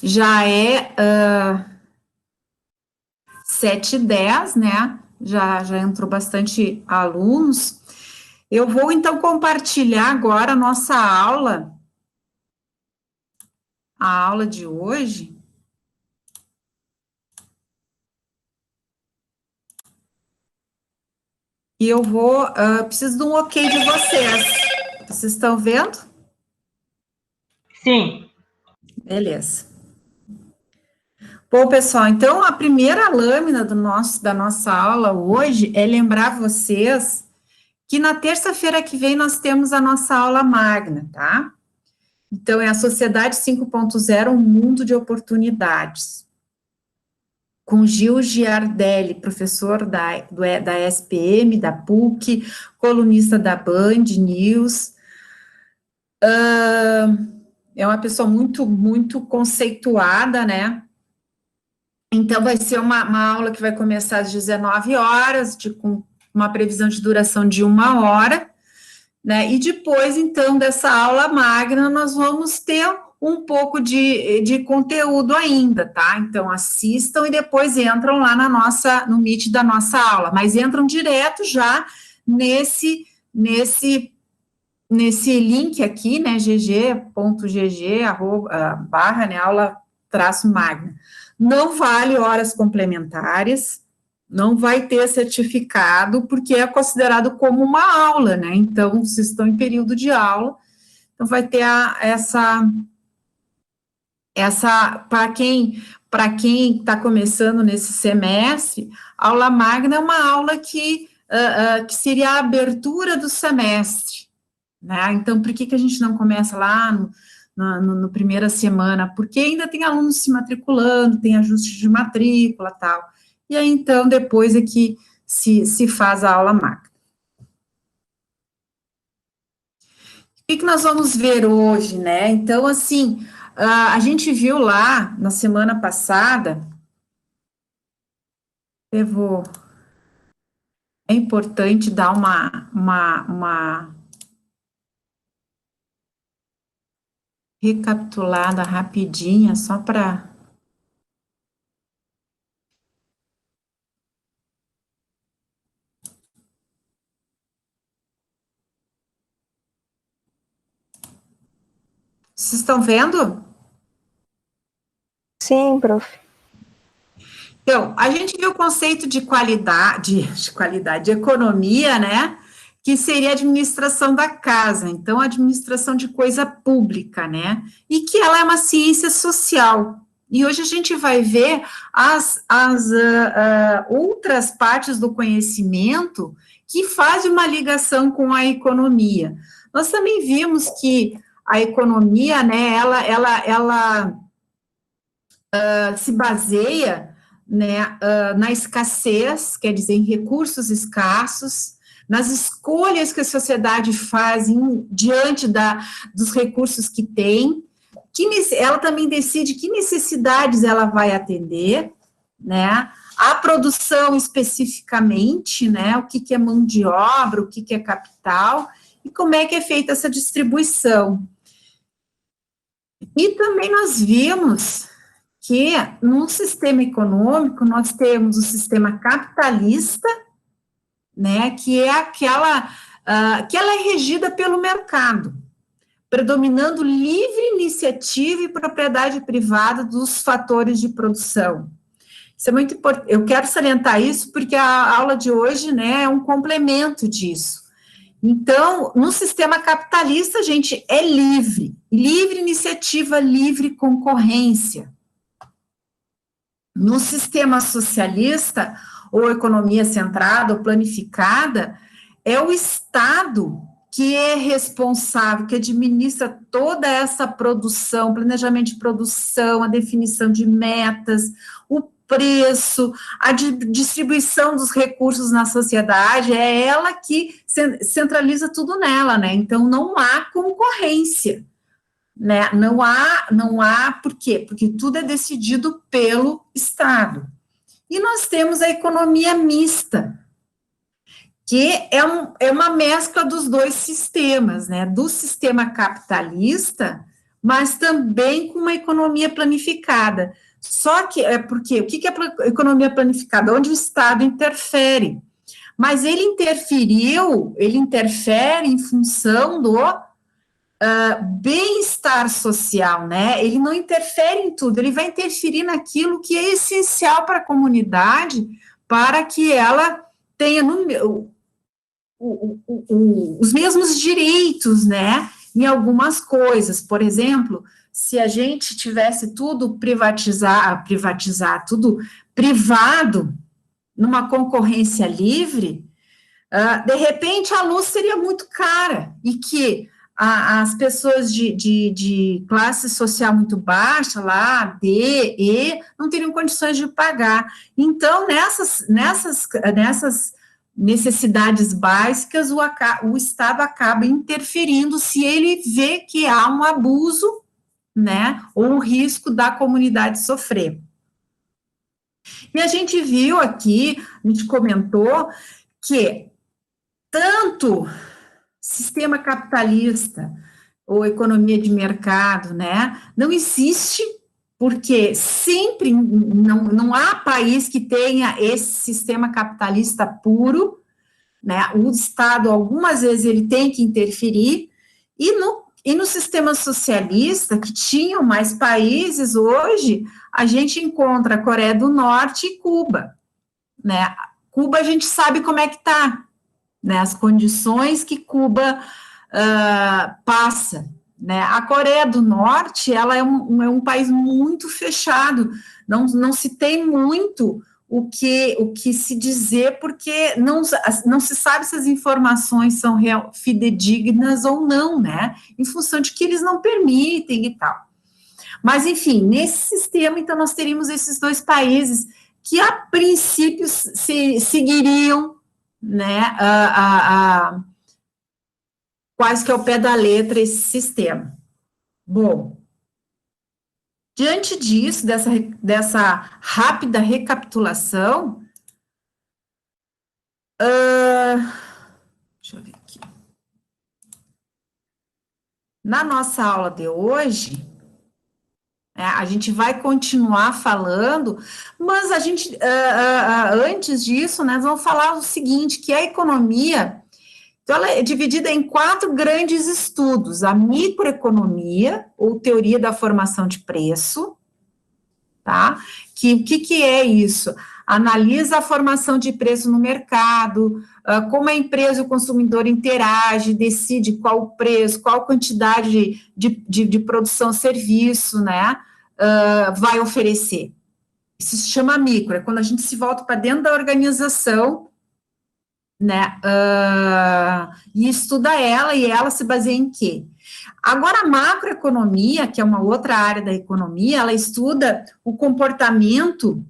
Já é 7h10, né? Já entrou bastante alunos. Eu vou, então, compartilhar agora a aula de hoje. E eu vou, preciso de um ok de vocês. Vocês estão vendo? Sim. Beleza. Bom, pessoal, então a primeira lâmina da nossa aula hoje é lembrar vocês que na terça-feira que vem nós temos a nossa aula magna, tá? Então, é a Sociedade 5.0, um mundo de oportunidades. Com Gil Giardelli, professor da SPM, da PUC, colunista da Band News. É uma pessoa muito, muito conceituada, né? Então, vai ser uma aula que vai começar às 19 horas, com uma previsão de duração de 1 hora, né? E depois, então, dessa aula magna, nós vamos ter um pouco de conteúdo ainda, tá? Então, assistam e depois entram lá no Meet da nossa aula, mas entram direto já nesse link aqui, né, gg.gg, barra, né, aula traço magna. Não vale horas complementares, não vai ter certificado, porque é considerado como uma aula, né? Então, vocês estão em período de aula, então vai ter para quem está começando nesse semestre, a aula magna é uma aula que seria a abertura do semestre, né? Então, por que a gente não começa lá no primeira semana? Porque ainda tem alunos se matriculando, tem ajuste de matrícula, tal. E aí, então, depois é que se faz a aula magna. O que nós vamos ver hoje, né? Então, assim, a gente viu lá, na semana passada, é importante dar uma recapitulada rapidinha, só para... Vocês estão vendo? Sim, prof. Então, a gente viu o conceito de de economia, né? Que seria a administração da casa, então, a administração de coisa pública, né? E que ela é uma ciência social. E hoje a gente vai ver as outras partes do conhecimento que fazem uma ligação com a economia. Nós também vimos que a economia, né, ela se baseia, né, na escassez, quer dizer, em recursos escassos, nas escolhas que a sociedade faz diante dos recursos que tem, ela também decide que necessidades ela vai atender, né, a produção especificamente, né, o que é mão de obra, o que é capital, e como é que é feita essa distribuição. E também nós vimos que num sistema econômico nós temos o sistema capitalista, né, que é que ela é regida pelo mercado, predominando livre iniciativa e propriedade privada dos fatores de produção. Isso é muito importante, eu quero salientar isso porque a aula de hoje, né, é um complemento disso. Então, no sistema capitalista, gente, é livre iniciativa, livre concorrência. No sistema socialista, ou economia centrada, ou planificada, é o Estado que é responsável, que administra toda essa produção, planejamento de produção, a definição de metas, o preço, a distribuição dos recursos na sociedade, é ela que centraliza tudo nela, né? Então, não há concorrência. Né? Não há, por quê? Porque tudo é decidido pelo Estado. E nós temos a economia mista, que é uma mescla dos dois sistemas, né? Do sistema capitalista, mas também com uma economia planificada. Só que, porque, o que é economia planificada? Onde o Estado interfere. Mas ele interfere em função do bem-estar social, né? Ele não interfere em tudo, ele vai interferir naquilo que é essencial para a comunidade, para que ela tenha os mesmos direitos, né? Em algumas coisas. Por exemplo, se a gente tivesse tudo privatizar, tudo privado, numa concorrência livre, de repente a luz seria muito cara, e que as pessoas de classe social muito baixa, lá, D, E, não teriam condições de pagar. Então, nessas necessidades básicas, o Estado acaba interferindo se ele vê que há um abuso, né, ou um risco da comunidade sofrer. E a gente viu aqui, a gente comentou que tanto sistema capitalista ou economia de mercado, né, não existe, porque sempre não há país que tenha esse sistema capitalista puro, né, o Estado, algumas vezes, ele tem que interferir, e no sistema socialista, que tinham mais países, hoje, a gente encontra a Coreia do Norte e Cuba, né, Cuba a gente sabe como é que está, né, as condições que Cuba passa, né, a Coreia do Norte, ela é um país muito fechado, não se tem muito o que se dizer, porque não se sabe se as informações são fidedignas ou não, né, em função de que eles não permitem e tal. Mas, enfim, nesse sistema, então, nós teríamos esses dois países que, a princípio, seguiriam, né, quase que ao pé da letra esse sistema. Bom, diante disso, dessa rápida recapitulação, deixa eu ver aqui. Na nossa aula de hoje, a gente vai continuar falando, mas a gente, antes disso, né, vamos falar o seguinte, que a economia, então, ela é dividida em 4 grandes estudos: a microeconomia, ou teoria da formação de preço, tá? O que é isso? Analisa a formação de preço no mercado, como a empresa e o consumidor interagem, decide qual o preço, qual quantidade de produção, serviço, né, vai oferecer. Isso se chama micro, é quando a gente se volta para dentro da organização, né, e estuda ela, e ela se baseia em quê? Agora, a macroeconomia, que é uma outra área da economia, ela estuda o comportamento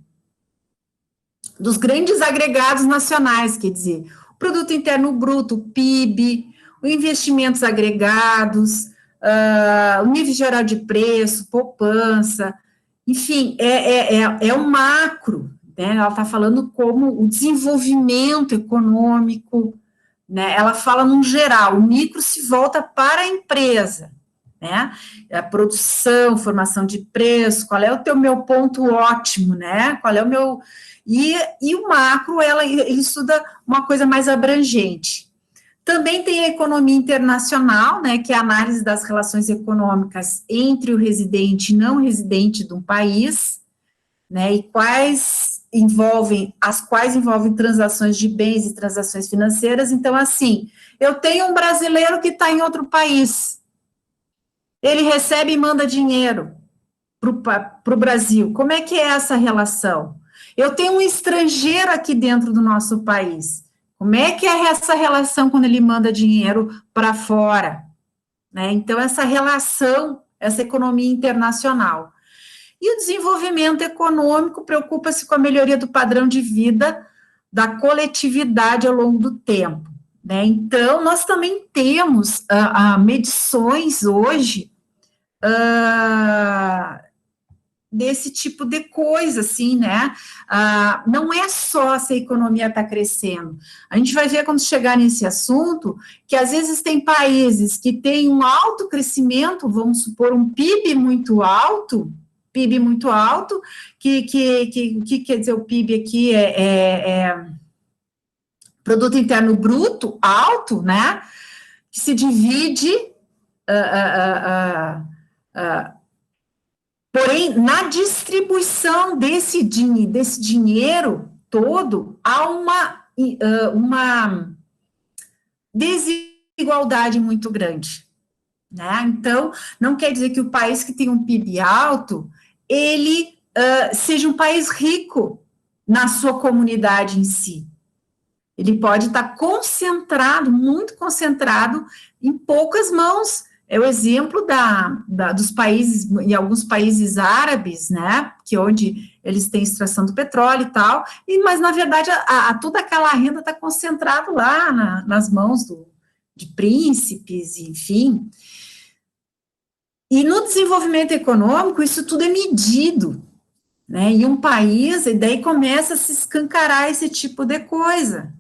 dos grandes agregados nacionais, quer dizer, o produto interno bruto, o PIB, os investimentos agregados, o nível geral de preço, poupança, enfim, é um macro, né? Ela está falando como o desenvolvimento econômico, né? Ela fala num geral, o micro se volta para a empresa, né? A produção, formação de preço, qual é o meu ponto ótimo, né? Qual é o meu... E o macro, ele estuda uma coisa mais abrangente. Também tem a economia internacional, né, que é a análise das relações econômicas entre o residente e não residente de um país, né, e as quais envolvem transações de bens e transações financeiras. Então, assim, eu tenho um brasileiro que está em outro país, ele recebe e manda dinheiro para o Brasil. Como é que é essa relação? Eu tenho um estrangeiro aqui dentro do nosso país. Como é que é essa relação quando ele manda dinheiro para fora? Né? Então, essa relação, essa economia internacional. E o desenvolvimento econômico preocupa-se com a melhoria do padrão de vida da coletividade ao longo do tempo. Né? Então, nós também temos medições hoje desse tipo de coisa, assim, né? Não é só se a economia está crescendo. A gente vai ver quando chegar nesse assunto que às vezes tem países que têm um alto crescimento, vamos supor, um PIB muito alto, que quer dizer o PIB aqui é Produto Interno Bruto alto, né? Que se divide. Porém, na distribuição desse dinheiro todo, há uma desigualdade muito grande, né? Então, não quer dizer que o país que tem um PIB alto, ele seja um país rico na sua comunidade em si. Ele pode estar concentrado, muito concentrado, em poucas mãos. É o exemplo dos países, em alguns países árabes, né, que onde eles têm extração do petróleo e tal, mas, na verdade, toda aquela renda está concentrada lá nas mãos de príncipes, enfim. E no desenvolvimento econômico, isso tudo é medido, né, e um país, e daí começa a se escancarar esse tipo de coisa,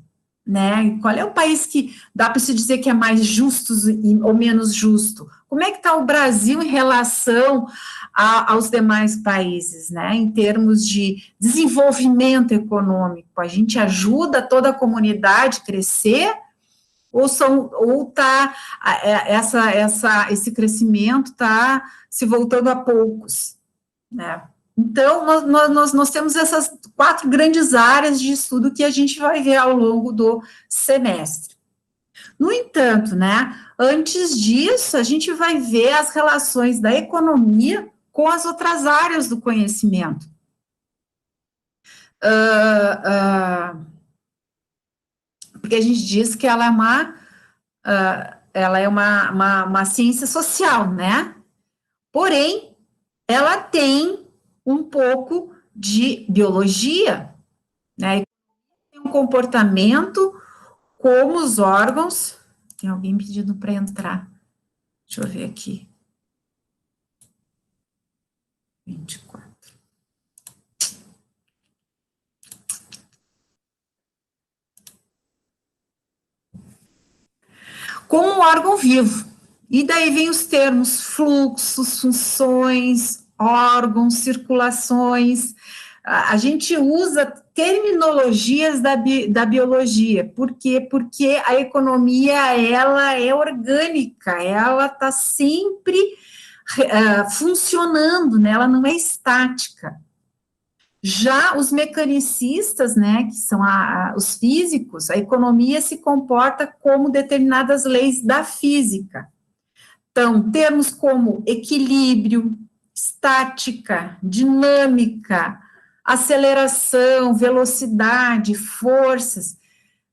né? Qual é o país que dá para se dizer que é mais justo ou menos justo? Como é que está o Brasil em relação aos demais países, né? Em termos de desenvolvimento econômico, a gente ajuda toda a comunidade a crescer ou tá esse crescimento está se voltando a poucos, né? Então, nós temos essas 4 grandes áreas de estudo que a gente vai ver ao longo do semestre. No entanto, né, antes disso, a gente vai ver as relações da economia com as outras áreas do conhecimento. Porque a gente diz que ela é uma ciência social, né? Porém, ela tem um pouco de biologia, né? Tem um comportamento como os órgãos. Tem alguém pedindo para entrar. Deixa eu ver aqui. 24. Como um órgão vivo. E daí vem os termos fluxos, funções, órgãos, circulações. A gente usa terminologias da biologia. Por quê? Porque a economia, ela é orgânica, ela está sempre funcionando, né? Ela não é estática. Já os mecanicistas, né, que são os físicos, a economia se comporta como determinadas leis da física. Então, termos como equilíbrio, estática, dinâmica, aceleração, velocidade, forças.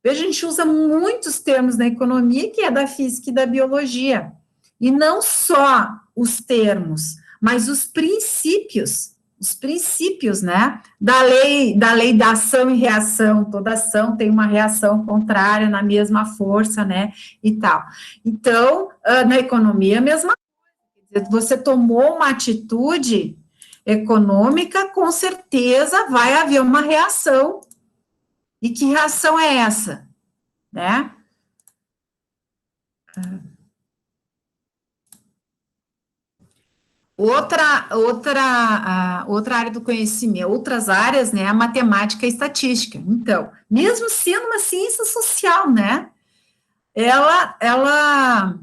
Veja, a gente usa muitos termos na economia que é da física e da biologia. E não só os termos, mas os princípios, né, da lei da ação e reação. Toda ação tem uma reação contrária na mesma força, né, e tal. Então, na economia, a mesma coisa. Você tomou uma atitude econômica, com certeza vai haver uma reação. E que reação é essa, né? Outra área do conhecimento, outras áreas, né, a matemática e a estatística. Então, mesmo sendo uma ciência social, né, ela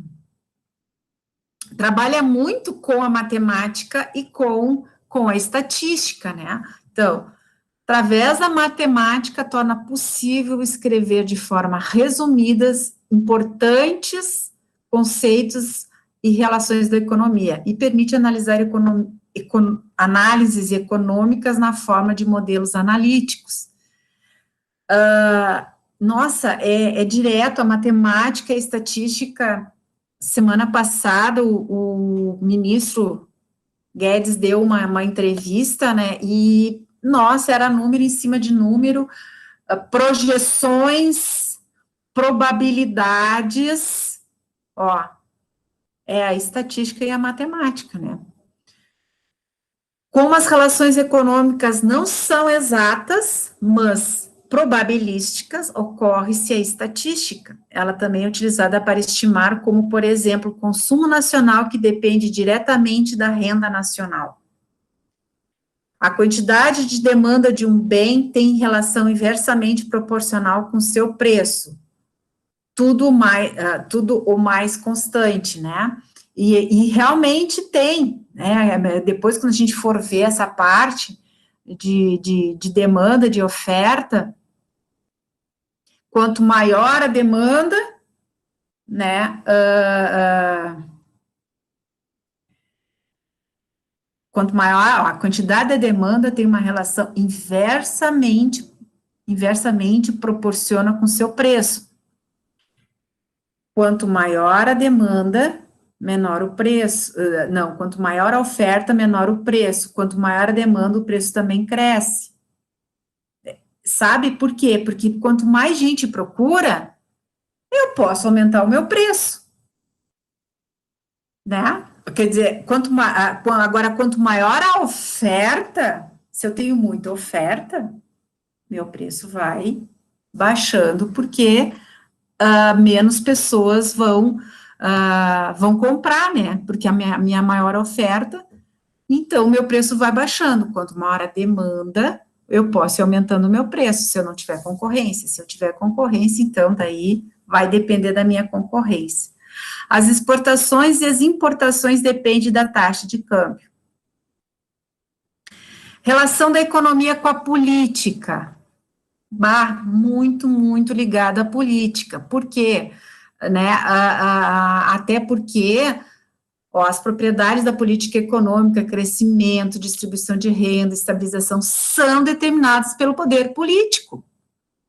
trabalha muito com a matemática e com a estatística, né. Então, através da matemática, torna possível escrever de forma resumidas importantes conceitos e relações da economia, e permite analisar análises econômicas na forma de modelos analíticos. Nossa, é direto a matemática e a estatística. Semana passada, o ministro Guedes deu uma entrevista, né, e, nossa, era número em cima de número, projeções, probabilidades, ó, é a estatística e a matemática, né. Como as relações econômicas não são exatas, mas probabilísticas, ocorre-se a estatística. Ela também é utilizada para estimar como, por exemplo, o consumo nacional, que depende diretamente da renda nacional. A quantidade de demanda de um bem tem relação inversamente proporcional com seu preço. Tudo o mais constante, né? E realmente tem, né? Depois, quando a gente for ver essa parte de demanda, de oferta, quanto maior a demanda, né? Quanto maior a quantidade da demanda, tem uma relação inversamente proporciona com seu preço. Quanto maior a demanda, menor o preço. Não, quanto maior a oferta, menor o preço. Quanto maior a demanda, o preço também cresce. Sabe por quê? Porque quanto mais gente procura, eu posso aumentar o meu preço. Né? Quer dizer, agora, quanto maior a oferta, se eu tenho muita oferta, meu preço vai baixando, porque menos pessoas vão comprar, né? Porque a minha maior oferta, então meu preço vai baixando. Quanto maior a demanda, eu posso ir aumentando o meu preço, se eu não tiver concorrência. Se eu tiver concorrência, então daí vai depender da minha concorrência. As exportações e as importações dependem da taxa de câmbio. Relação da economia com a política. Muito ligada à política. Por quê? Né? Até porque as propriedades da política econômica, crescimento, distribuição de renda, estabilização, são determinadas pelo poder político.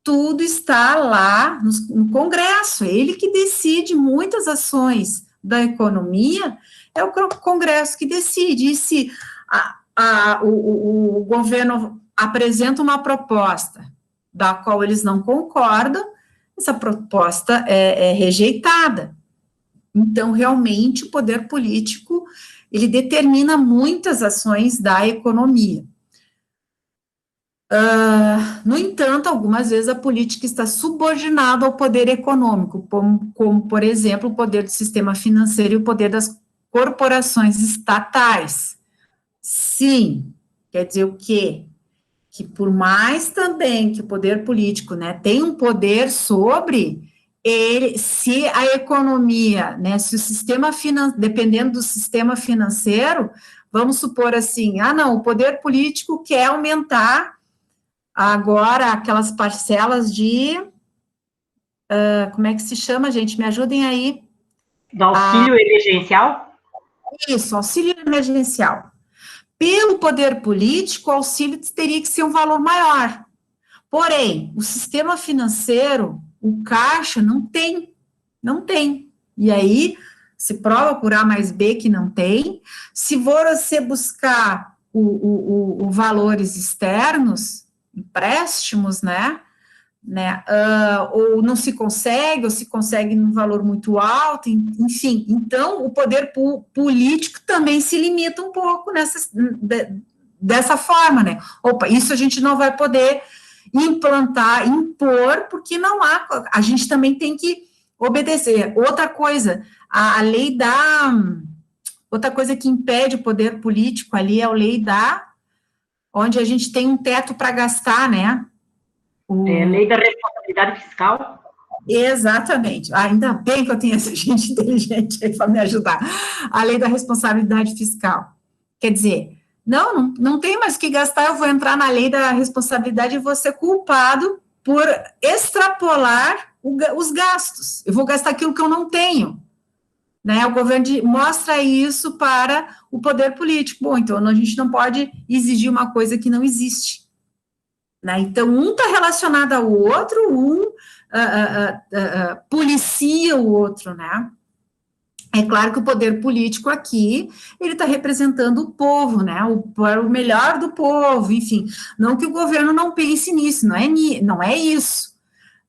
Tudo está lá no Congresso, é ele que decide muitas ações da economia, é o Congresso que decide. E se o governo apresenta uma proposta da qual eles não concordam, essa proposta é rejeitada. Então, realmente, o poder político, ele determina muitas ações da economia. No entanto, algumas vezes a política está subordinada ao poder econômico, como, por exemplo, o poder do sistema financeiro e o poder das corporações estatais. Sim, quer dizer o quê? Que por mais também que o poder político, né, tem um poder sobre ele, se a economia, né, se o sistema financeiro, dependendo do sistema financeiro, vamos supor assim, não, o poder político quer aumentar agora aquelas parcelas de, como é que se chama, gente? Me ajudem aí. Do auxílio emergencial? Isso, auxílio emergencial. Pelo poder político, o auxílio teria que ser um valor maior. Porém, o sistema financeiro, o caixa, não tem. E aí, se prova por A mais B que não tem. Se você buscar valores externos, empréstimos, né, ou não se consegue, ou se consegue num valor muito alto, enfim. Então, o poder político também se limita um pouco dessa forma, né? Opa, isso a gente não vai poder impor, porque não há, a gente também tem que obedecer. Outra coisa, a lei outra coisa que impede o poder político ali é a lei onde a gente tem um teto para gastar, né? Lei da responsabilidade fiscal. Exatamente. Ainda bem que eu tenho essa gente inteligente aí para me ajudar. A lei da responsabilidade fiscal. Quer dizer, não tem mais o que gastar, eu vou entrar na lei da responsabilidade e vou ser culpado por extrapolar os gastos. Eu vou gastar aquilo que eu não tenho. Né? O governo mostra isso para o poder político. Bom, então a gente não pode exigir uma coisa que não existe. Né? Então, um está relacionado ao outro, policia o outro, né? É claro que o poder político aqui, ele está representando o povo, né? O melhor do povo, enfim. Não que o governo não pense nisso, não é isso,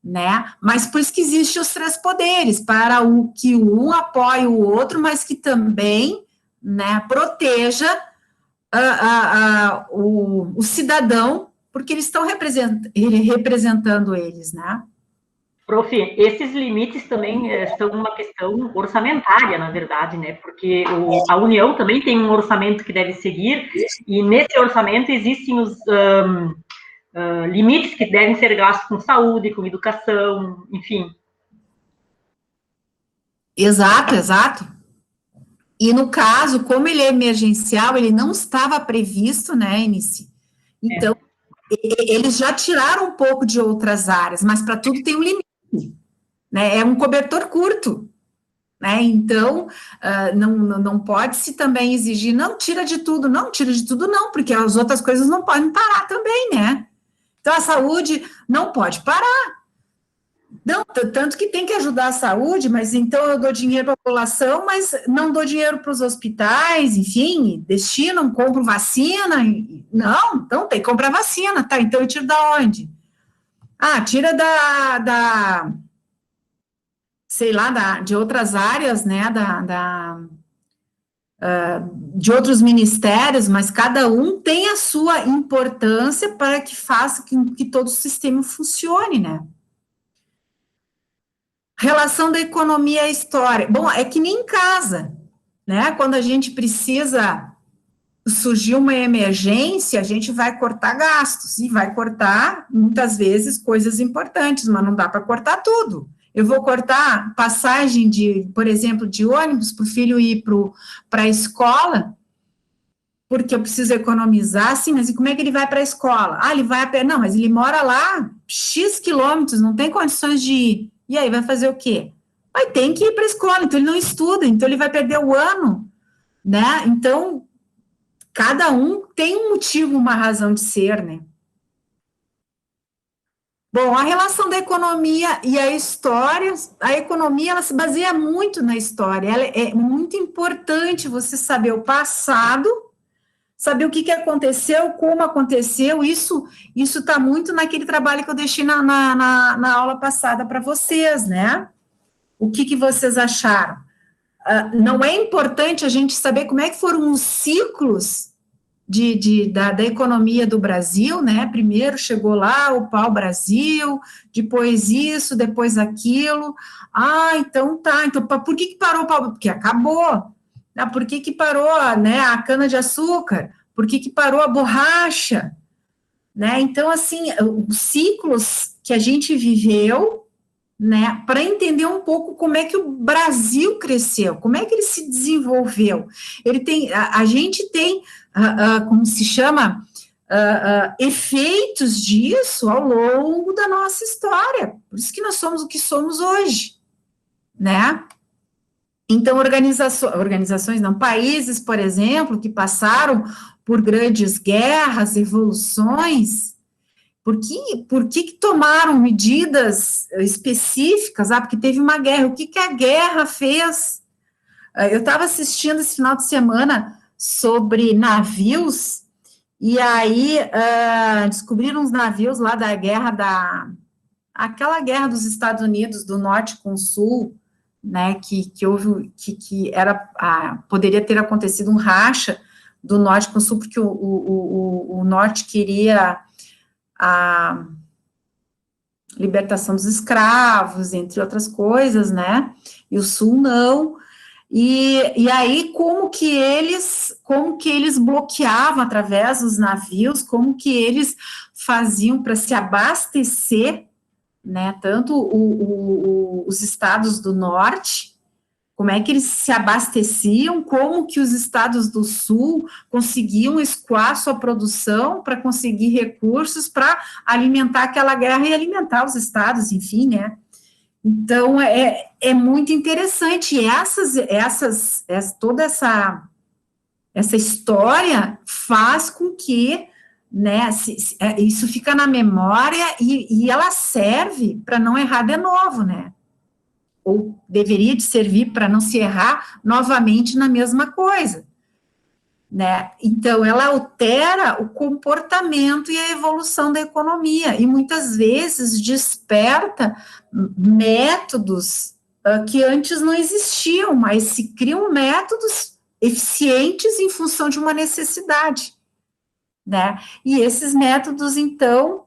né? Mas por isso que existem os três poderes, para que um apoie o outro, mas que também, né, proteja o cidadão, porque eles estão representando eles, né? Prof, esses limites também são uma questão orçamentária, na verdade, né? Porque a União também tem um orçamento que deve seguir, e nesse orçamento existem os limites que devem ser gastos com saúde, com educação, enfim. Exato, exato. E no caso, como ele é emergencial, ele não estava previsto, né, Inice? Então, eles já tiraram um pouco de outras áreas, mas para tudo tem um limite, né? É um cobertor curto, né? Então, não pode-se também exigir, não tira de tudo, não, porque as outras coisas não podem parar também, né? Então, a saúde não pode parar. Não, tanto que tem que ajudar a saúde, mas então eu dou dinheiro para a população, mas não dou dinheiro para os hospitais, enfim, destinam, compro vacina. Não, então tem que comprar vacina, tá? Então eu tiro da onde? Ah, tira sei lá, de outras áreas, né, de outros ministérios, mas cada um tem a sua importância para que faça que todo o sistema funcione, né? Relação da economia à história. Bom, é que nem em casa, né? Quando a gente precisa surgir uma emergência, a gente vai cortar gastos e vai cortar, muitas vezes, coisas importantes, mas não dá para cortar tudo. Eu vou cortar passagem por exemplo, de ônibus para o filho ir para a escola, porque eu preciso economizar, sim, mas e como é que ele vai para a escola? Ah, ele vai a pé, não, mas ele mora lá, X quilômetros, não tem condições de ir. E aí, vai fazer o quê? Vai ter que ir para a escola, então ele não estuda, então ele vai perder o ano, né? Então, cada um tem um motivo, uma razão de ser, né? Bom, a relação da economia e a história, a economia, ela se baseia muito na história, ela é muito importante você saber o passado, saber o que aconteceu, como aconteceu, isso está muito naquele trabalho que eu deixei na aula passada para vocês, né? O que vocês acharam? Não é importante a gente saber como é que foram os ciclos da economia do Brasil, né? Primeiro chegou lá o pau-brasil, depois isso, depois aquilo. Ah, então tá. Então, por que parou o pau? Porque acabou. Ah, por que parou, né, a cana-de-açúcar? Por que parou a borracha? Né? Então, assim, os ciclos que a gente viveu, né, para entender um pouco como é que o Brasil cresceu, como é que ele se desenvolveu. Ele tem, a gente tem, como se chama, efeitos disso ao longo da nossa história, por isso que nós somos o que somos hoje, né? Então, organizações não, países, por exemplo, que passaram por grandes guerras, revoluções, por que tomaram medidas específicas? Ah, porque teve uma guerra. O que a guerra fez? Eu estava assistindo esse final de semana sobre navios, e aí descobriram uns navios lá da guerra aquela guerra dos Estados Unidos, do norte com o sul, né, que houve, que era, poderia ter acontecido um racha do norte com o sul, porque o norte queria a libertação dos escravos, entre outras coisas, né, e o sul não, e aí como que eles bloqueavam através dos navios, como que eles faziam para se abastecer, né, tanto os estados do norte, como é que eles se abasteciam, como que os estados do sul conseguiam escoar sua produção para conseguir recursos para alimentar aquela guerra e alimentar os estados, enfim, né. Então, é muito interessante, e toda essa história faz com que, né, isso fica na memória e ela serve para não errar de novo, né, ou deveria de servir para não se errar novamente na mesma coisa, né, então ela altera o comportamento e a evolução da economia, e muitas vezes desperta métodos que antes não existiam, mas se criam métodos eficientes em função de uma necessidade, né? E esses métodos, então,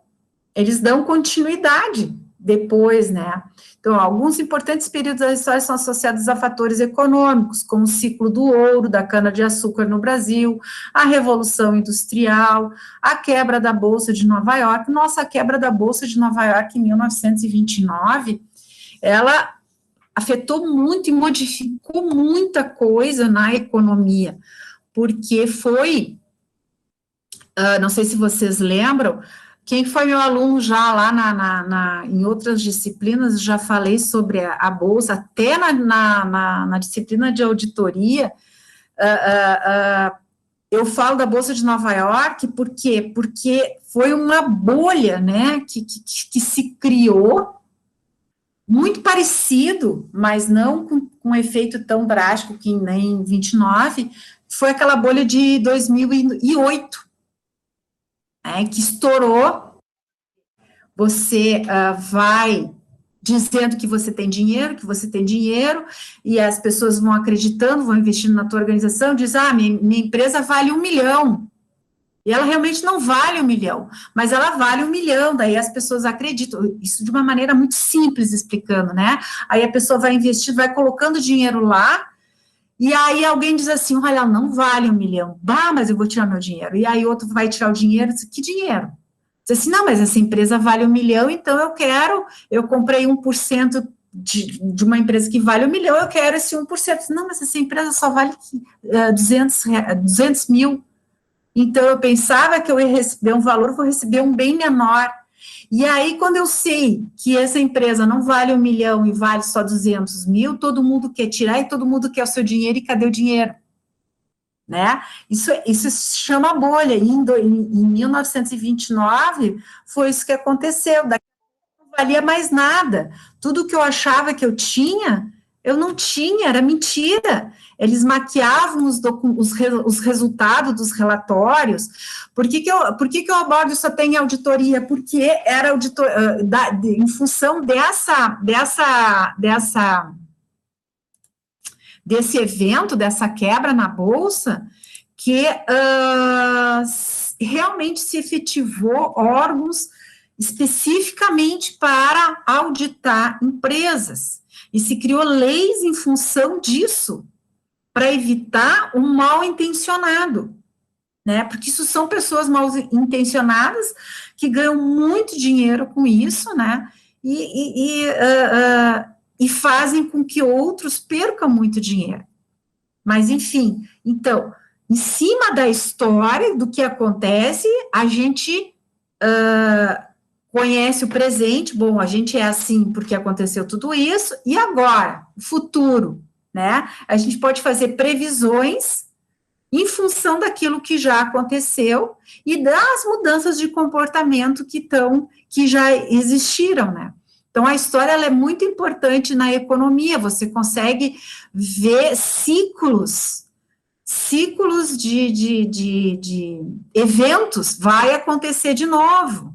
eles dão continuidade depois, né? Então, alguns importantes períodos da história são associados a fatores econômicos, como o ciclo do ouro, da cana-de-açúcar no Brasil, a Revolução Industrial, a quebra da Bolsa de Nova York. Nossa, a quebra da Bolsa de Nova York em 1929, ela afetou muito e modificou muita coisa na economia, porque foi, não sei se vocês lembram, quem foi meu aluno já lá em outras disciplinas, já falei sobre a Bolsa, até na disciplina de auditoria, eu falo da Bolsa de Nova York, por quê? Porque foi uma bolha, né, que se criou, muito parecido, mas não com um efeito tão drástico que nem em 29, foi aquela bolha de 2008, que estourou. Você vai dizendo que você tem dinheiro, e as pessoas vão acreditando, vão investindo na tua organização, diz, minha empresa vale 1 milhão, e ela realmente não vale 1 milhão, mas ela vale 1 milhão, daí as pessoas acreditam, isso de uma maneira muito simples explicando, né, aí a pessoa vai investir, vai colocando dinheiro lá, e aí alguém diz assim, olha, ela não vale 1 milhão, mas eu vou tirar meu dinheiro, e aí outro vai tirar o dinheiro, diz, que dinheiro? Diz assim, não, mas essa empresa vale 1 milhão, então eu comprei 1% de uma empresa que vale 1 milhão, eu quero esse 1%, não, mas essa empresa só vale 200 mil, então eu pensava que eu ia receber um valor, vou receber um bem menor, e aí quando eu sei que essa empresa não vale 1 milhão e vale só 200 mil, todo mundo quer tirar e todo mundo quer o seu dinheiro, e cadê o dinheiro? Né? Isso se chama bolha, e em 1929 foi isso que aconteceu, daqui não valia mais nada, tudo que eu achava que eu tinha, eu não tinha, era mentira, eles maquiavam os resultados dos relatórios. Por que eu abordo isso até em auditoria? Porque era em função desse evento, dessa quebra na Bolsa, que realmente se efetivou órgãos especificamente para auditar empresas, e se criou leis em função disso, para evitar um mal intencionado, né, porque isso são pessoas mal intencionadas, que ganham muito dinheiro com isso, né, e fazem com que outros percam muito dinheiro. Mas, enfim, então, em cima da história, do que acontece, a gente conhece o presente, bom, a gente é assim porque aconteceu tudo isso, e agora, o futuro, né? A gente pode fazer previsões em função daquilo que já aconteceu e das mudanças de comportamento que já existiram, né? Então, a história ela é muito importante na economia, você consegue ver ciclos de eventos, vai acontecer de novo.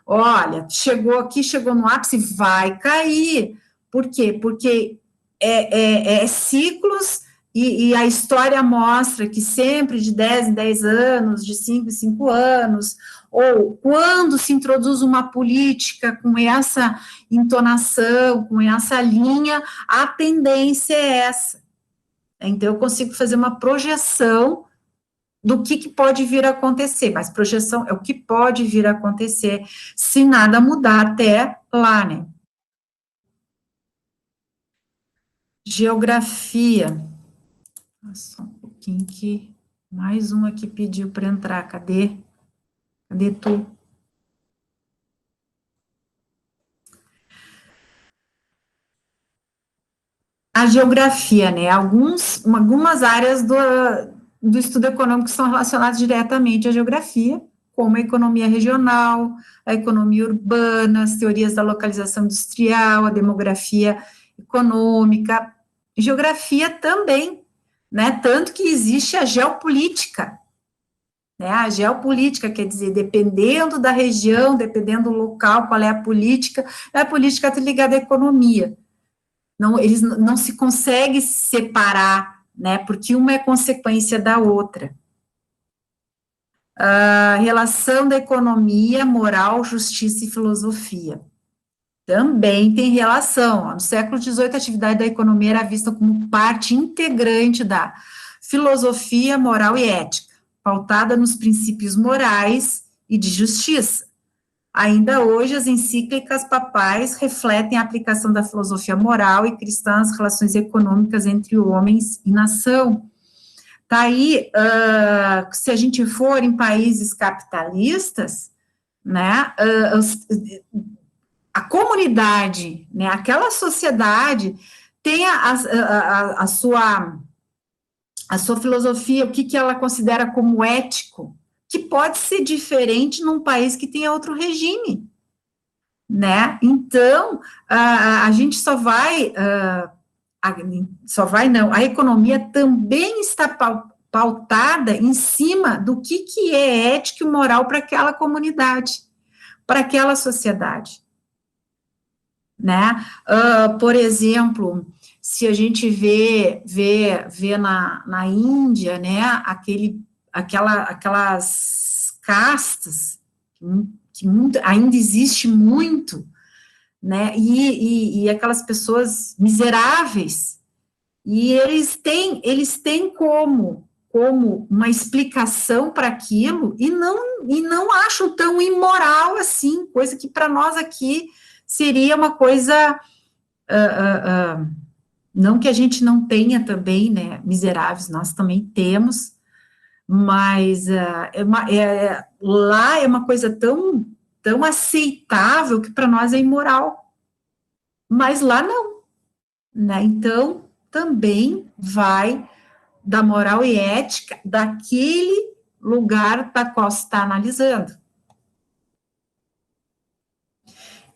Olha, chegou aqui, chegou no ápice, vai cair. Por quê? Porque ciclos, e a história mostra que sempre de 10 em 10 anos, de 5 em 5 anos, ou quando se introduz uma política com essa entonação, com essa linha, a tendência é essa. Então, eu consigo fazer uma projeção do que pode vir a acontecer, mas projeção é o que pode vir a acontecer se nada mudar até lá, né? Geografia. Só um pouquinho que mais um aqui pediu para entrar. Cadê? Cadê tu? A geografia, né? Algumas áreas do estudo econômico são relacionadas diretamente à geografia, como a economia regional, a economia urbana, as teorias da localização industrial, a demografia econômica, geografia também, né? Tanto que existe a geopolítica, né? A geopolítica quer dizer, dependendo da região, dependendo do local, qual é a política está ligada à economia. Não, eles não se conseguem separar né, porque uma é consequência da outra. A relação da economia, moral, justiça e filosofia. Também tem relação. No século XVIII, a atividade da economia era vista como parte integrante da filosofia, moral e ética, pautada nos princípios morais e de justiça. Ainda hoje, as encíclicas papais refletem a aplicação da filosofia moral e cristã às relações econômicas entre homens e nação. Tá aí, se a gente for em países capitalistas, né, a comunidade, né, aquela sociedade tem a sua filosofia, o que ela considera como ético, que pode ser diferente num país que tenha outro regime, né? Então, a gente a economia também está pautada em cima do que é ético e moral para aquela comunidade, para aquela sociedade, né? Por exemplo, se a gente vê na Índia, né, aquelas castas que ainda existe muito, né, e aquelas pessoas miseráveis, e eles têm como uma explicação para aquilo, e não acham tão imoral assim, coisa que para nós aqui seria uma coisa, não que a gente não tenha também, né, miseráveis, nós também temos, mas lá é uma coisa tão aceitável que para nós é imoral, mas lá não, né? Então, também vai da moral e ética daquele lugar da qual se está analisando.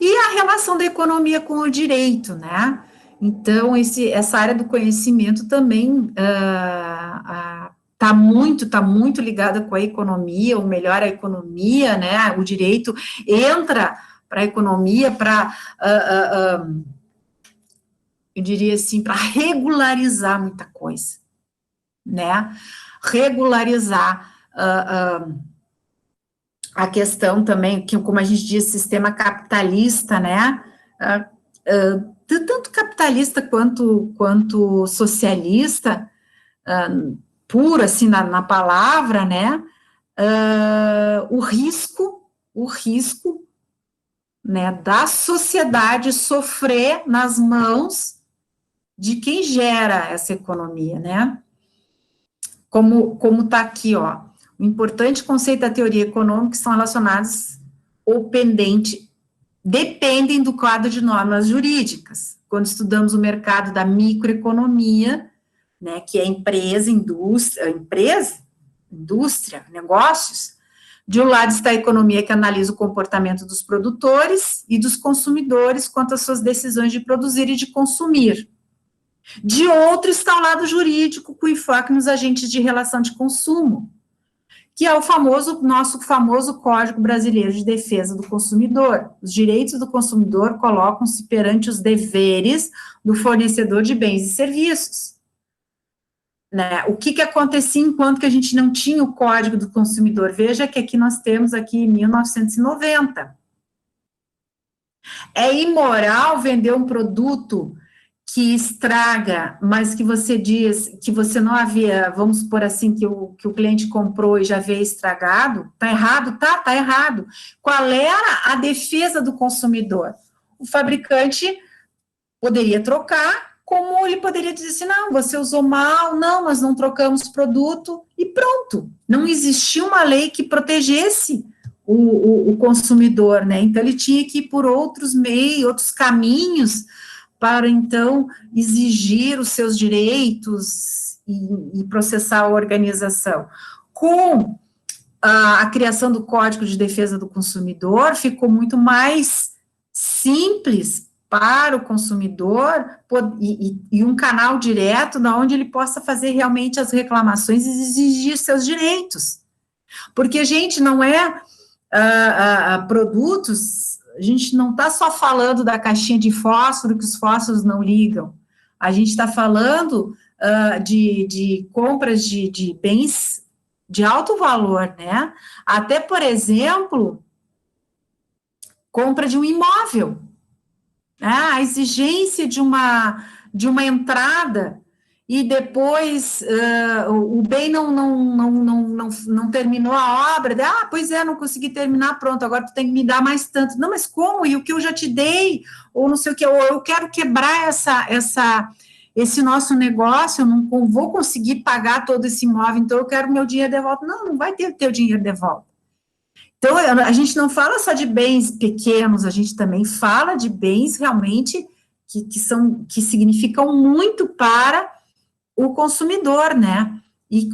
E a relação da economia com o direito, né? Então, essa área do conhecimento também está muito ligada com a economia, ou melhor, a economia, né, o direito entra para a economia, eu diria assim, para regularizar muita coisa, né, regularizar a questão também, que como a gente diz, sistema capitalista, né, tanto capitalista quanto socialista, puro, assim, na palavra, né, o risco, né, da sociedade sofrer nas mãos de quem gera essa economia, né, como está aqui, ó, o importante conceito da teoria econômica estão relacionados ou dependem do quadro de normas jurídicas. Quando estudamos o mercado da microeconomia, né, que é indústria, negócios, de um lado está a economia que analisa o comportamento dos produtores e dos consumidores quanto às suas decisões de produzir e de consumir. De outro está o lado jurídico, com enfoque nos agentes de relação de consumo, que é o nosso famoso Código Brasileiro de Defesa do Consumidor. Os direitos do consumidor colocam-se perante os deveres do fornecedor de bens e serviços. Né? O que acontecia enquanto que a gente não tinha o Código do Consumidor? Veja que aqui nós temos aqui em 1990. É imoral vender um produto que estraga, mas que você diz que você não havia, vamos supor assim, que o cliente comprou e já veio estragado? Tá errado? Tá errado. Qual era a defesa do consumidor? O fabricante poderia trocar, como ele poderia dizer assim, não, você usou mal, não, nós não trocamos produto, e pronto. Não existia uma lei que protegesse o consumidor, né? Então, ele tinha que ir por outros meios, outros caminhos, para, então, exigir os seus direitos e processar a organização. Com a criação do Código de Defesa do Consumidor, ficou muito mais simples para o consumidor e um canal direto na onde ele possa fazer realmente as reclamações e exigir seus direitos. Porque, gente, não é produtos... A gente não está só falando da caixinha de fósforo, que os fósforos não ligam. A gente está falando de compras de bens de alto valor, né? Até, por exemplo, compra de um imóvel, né? A exigência de uma entrada e depois o bem não terminou a obra, pois é, não consegui terminar, pronto, agora tu tem que me dar mais tanto. Não, mas como? E o que eu já te dei? Ou não sei o que, ou eu quero quebrar esse nosso negócio, eu não vou conseguir pagar todo esse imóvel, então eu quero meu dinheiro de volta. Não vai ter o teu dinheiro de volta. Então, a gente não fala só de bens pequenos, a gente também fala de bens realmente que significam muito para o consumidor, né? E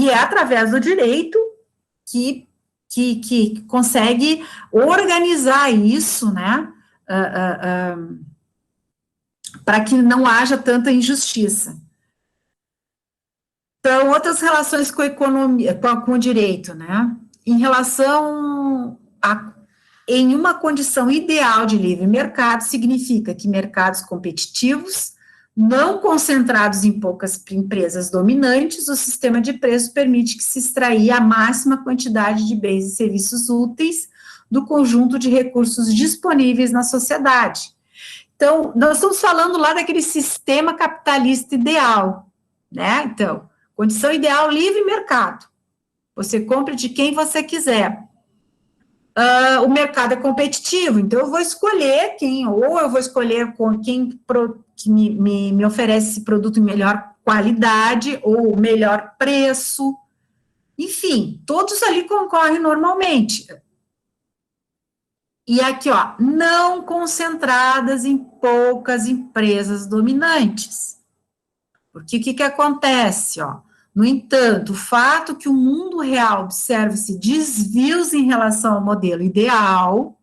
é através do direito que consegue organizar isso, né? Para que não haja tanta injustiça. Então, outras relações com a economia, com o direito, né? Em relação em uma condição ideal de livre mercado, significa que mercados competitivos, não concentrados em poucas empresas dominantes, o sistema de preços permite que se extraia a máxima quantidade de bens e serviços úteis do conjunto de recursos disponíveis na sociedade. Então, nós estamos falando lá daquele sistema capitalista ideal, né? Então, condição ideal, livre mercado. Você compra de quem você quiser. O mercado é competitivo, então eu vou escolher ou eu vou escolher com quem que me oferece esse produto em melhor qualidade ou melhor preço. Enfim, todos ali concorrem normalmente. E aqui, ó, não concentradas em poucas empresas dominantes. Porque o que acontece, ó? No entanto, o fato que o mundo real observa-se desvios em relação ao modelo ideal,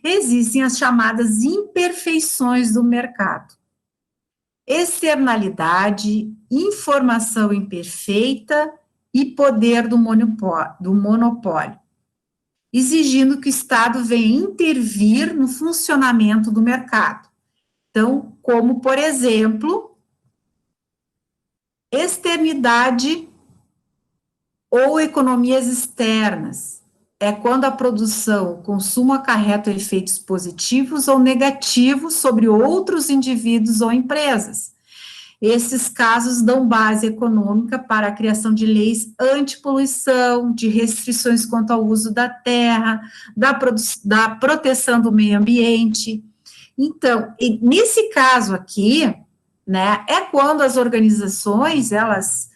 existem as chamadas imperfeições do mercado. Externalidade, informação imperfeita e poder do monopólio, exigindo que o Estado venha intervir no funcionamento do mercado. Então, como, por exemplo, externidade ou economias externas, é quando a produção, o consumo acarreta efeitos positivos ou negativos sobre outros indivíduos ou empresas. Esses casos dão base econômica para a criação de leis antipoluição, de restrições quanto ao uso da terra, da proteção do meio ambiente. Então, nesse caso aqui, né, é quando as organizações, elas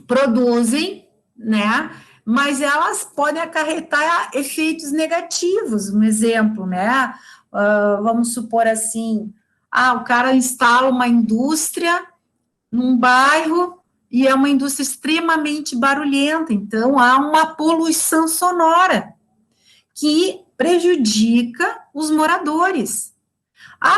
produzem, né, mas elas podem acarretar efeitos negativos. Um exemplo, né, vamos supor assim, o cara instala uma indústria num bairro e é uma indústria extremamente barulhenta, então há uma poluição sonora que prejudica os moradores.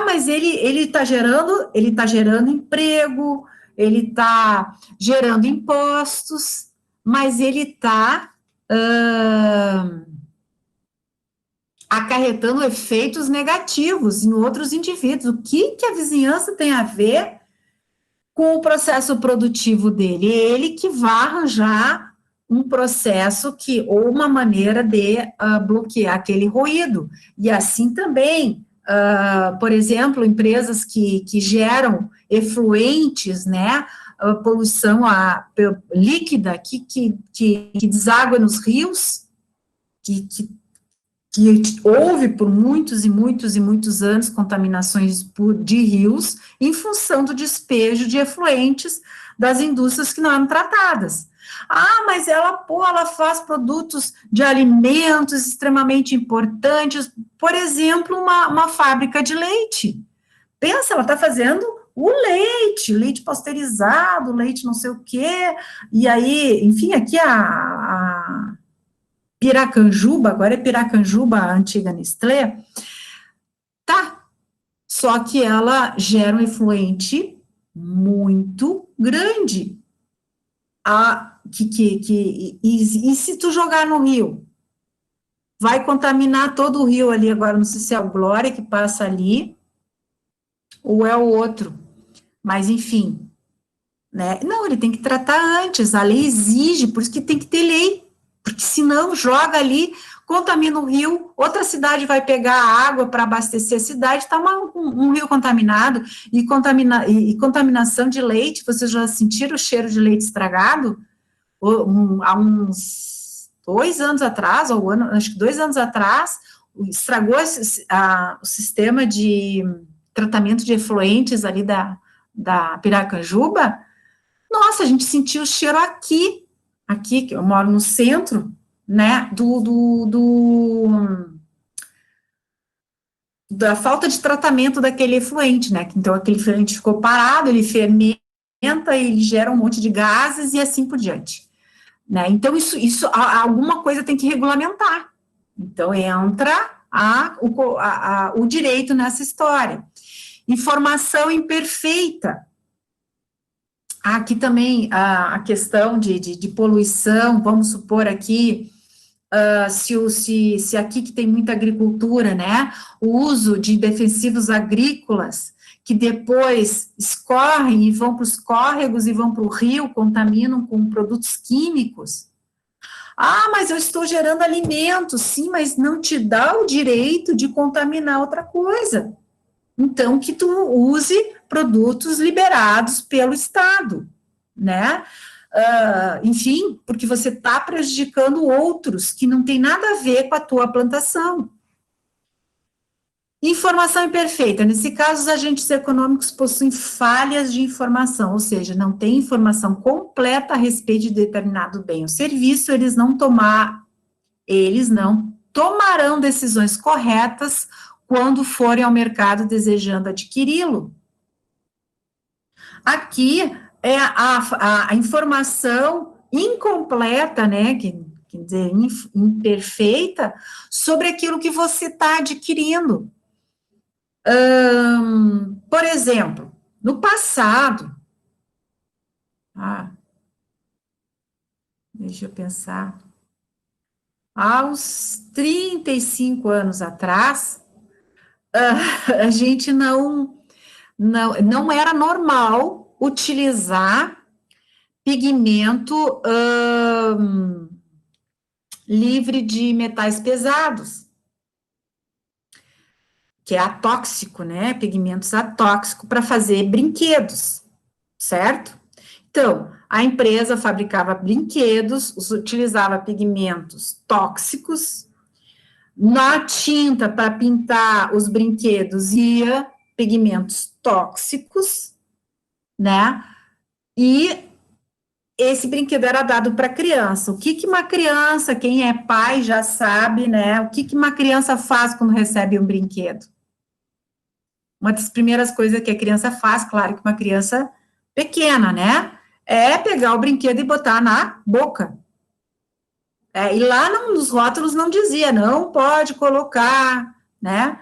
Mas ele está gerando emprego, ele está gerando impostos, mas ele está acarretando efeitos negativos em outros indivíduos. O que a vizinhança tem a ver com o processo produtivo dele? Ele que vai arranjar um processo ou uma maneira de bloquear aquele ruído. E assim também, por exemplo, empresas que geram efluentes, né, poluição líquida que deságua nos rios, que houve por muitos e muitos e muitos anos contaminações de rios em função do despejo de efluentes das indústrias que não eram tratadas. Mas ela faz produtos de alimentos extremamente importantes, por exemplo, uma fábrica de leite. Pensa, ela está fazendo o leite pasteurizado, leite não sei o quê, e aí, enfim, aqui a Piracanjuba, agora é Piracanjuba, a antiga Nestlé, só que ela gera um efluente muito grande. E se tu jogar no rio? Vai contaminar todo o rio ali, agora não sei se é o Glória que passa ali, ou é o outro, mas enfim, né? Não, ele tem que tratar antes, a lei exige, por isso que tem que ter lei, porque senão joga ali, contamina o rio, outra cidade vai pegar a água para abastecer a cidade, está um rio contaminado, e contaminação de leite, vocês já sentiram o cheiro de leite estragado? Há uns 2 anos atrás, acho que 2 anos atrás, estragou o sistema de tratamento de efluentes ali da Piracanjuba. Nossa, a gente sentiu o cheiro aqui, que eu moro no centro, né, da falta de tratamento daquele efluente, né, então aquele efluente ficou parado, ele fermenta, ele gera um monte de gases e assim por diante, né, então alguma coisa tem que regulamentar, então entra o direito nessa história. Informação imperfeita. Aqui também a questão de poluição, vamos supor aqui, se aqui que tem muita agricultura, né, o uso de defensivos agrícolas, que depois escorrem e vão para os córregos e vão para o rio, contaminam com produtos químicos. Ah, mas eu estou gerando alimentos, sim, mas não te dá o direito de contaminar outra coisa. Então, que tu use produtos liberados pelo Estado, né? Enfim, porque você está prejudicando outros que não tem nada a ver com a tua plantação. Informação imperfeita. Nesse caso, os agentes econômicos possuem falhas de informação, ou seja, não tem informação completa a respeito de determinado bem ou serviço, eles não tomarão decisões corretas quando forem ao mercado desejando adquiri-lo. Aqui é a informação incompleta, né, quer dizer, imperfeita, sobre aquilo que você está adquirindo. Por exemplo, no passado, deixa eu pensar, há uns 35 anos atrás, a gente não era normal utilizar pigmento livre de metais pesados, que é atóxico, né? Pigmentos atóxicos para fazer brinquedos, certo? Então, a empresa fabricava brinquedos, utilizava pigmentos tóxicos, na tinta para pintar os brinquedos ia pigmentos tóxicos, né? E esse brinquedo era dado para criança. O que uma criança, quem é pai já sabe, né? O que uma criança faz quando recebe um brinquedo? Uma das primeiras coisas que a criança faz, claro que uma criança pequena, né? É pegar o brinquedo e botar na boca. E lá nos rótulos não dizia, não pode colocar, né?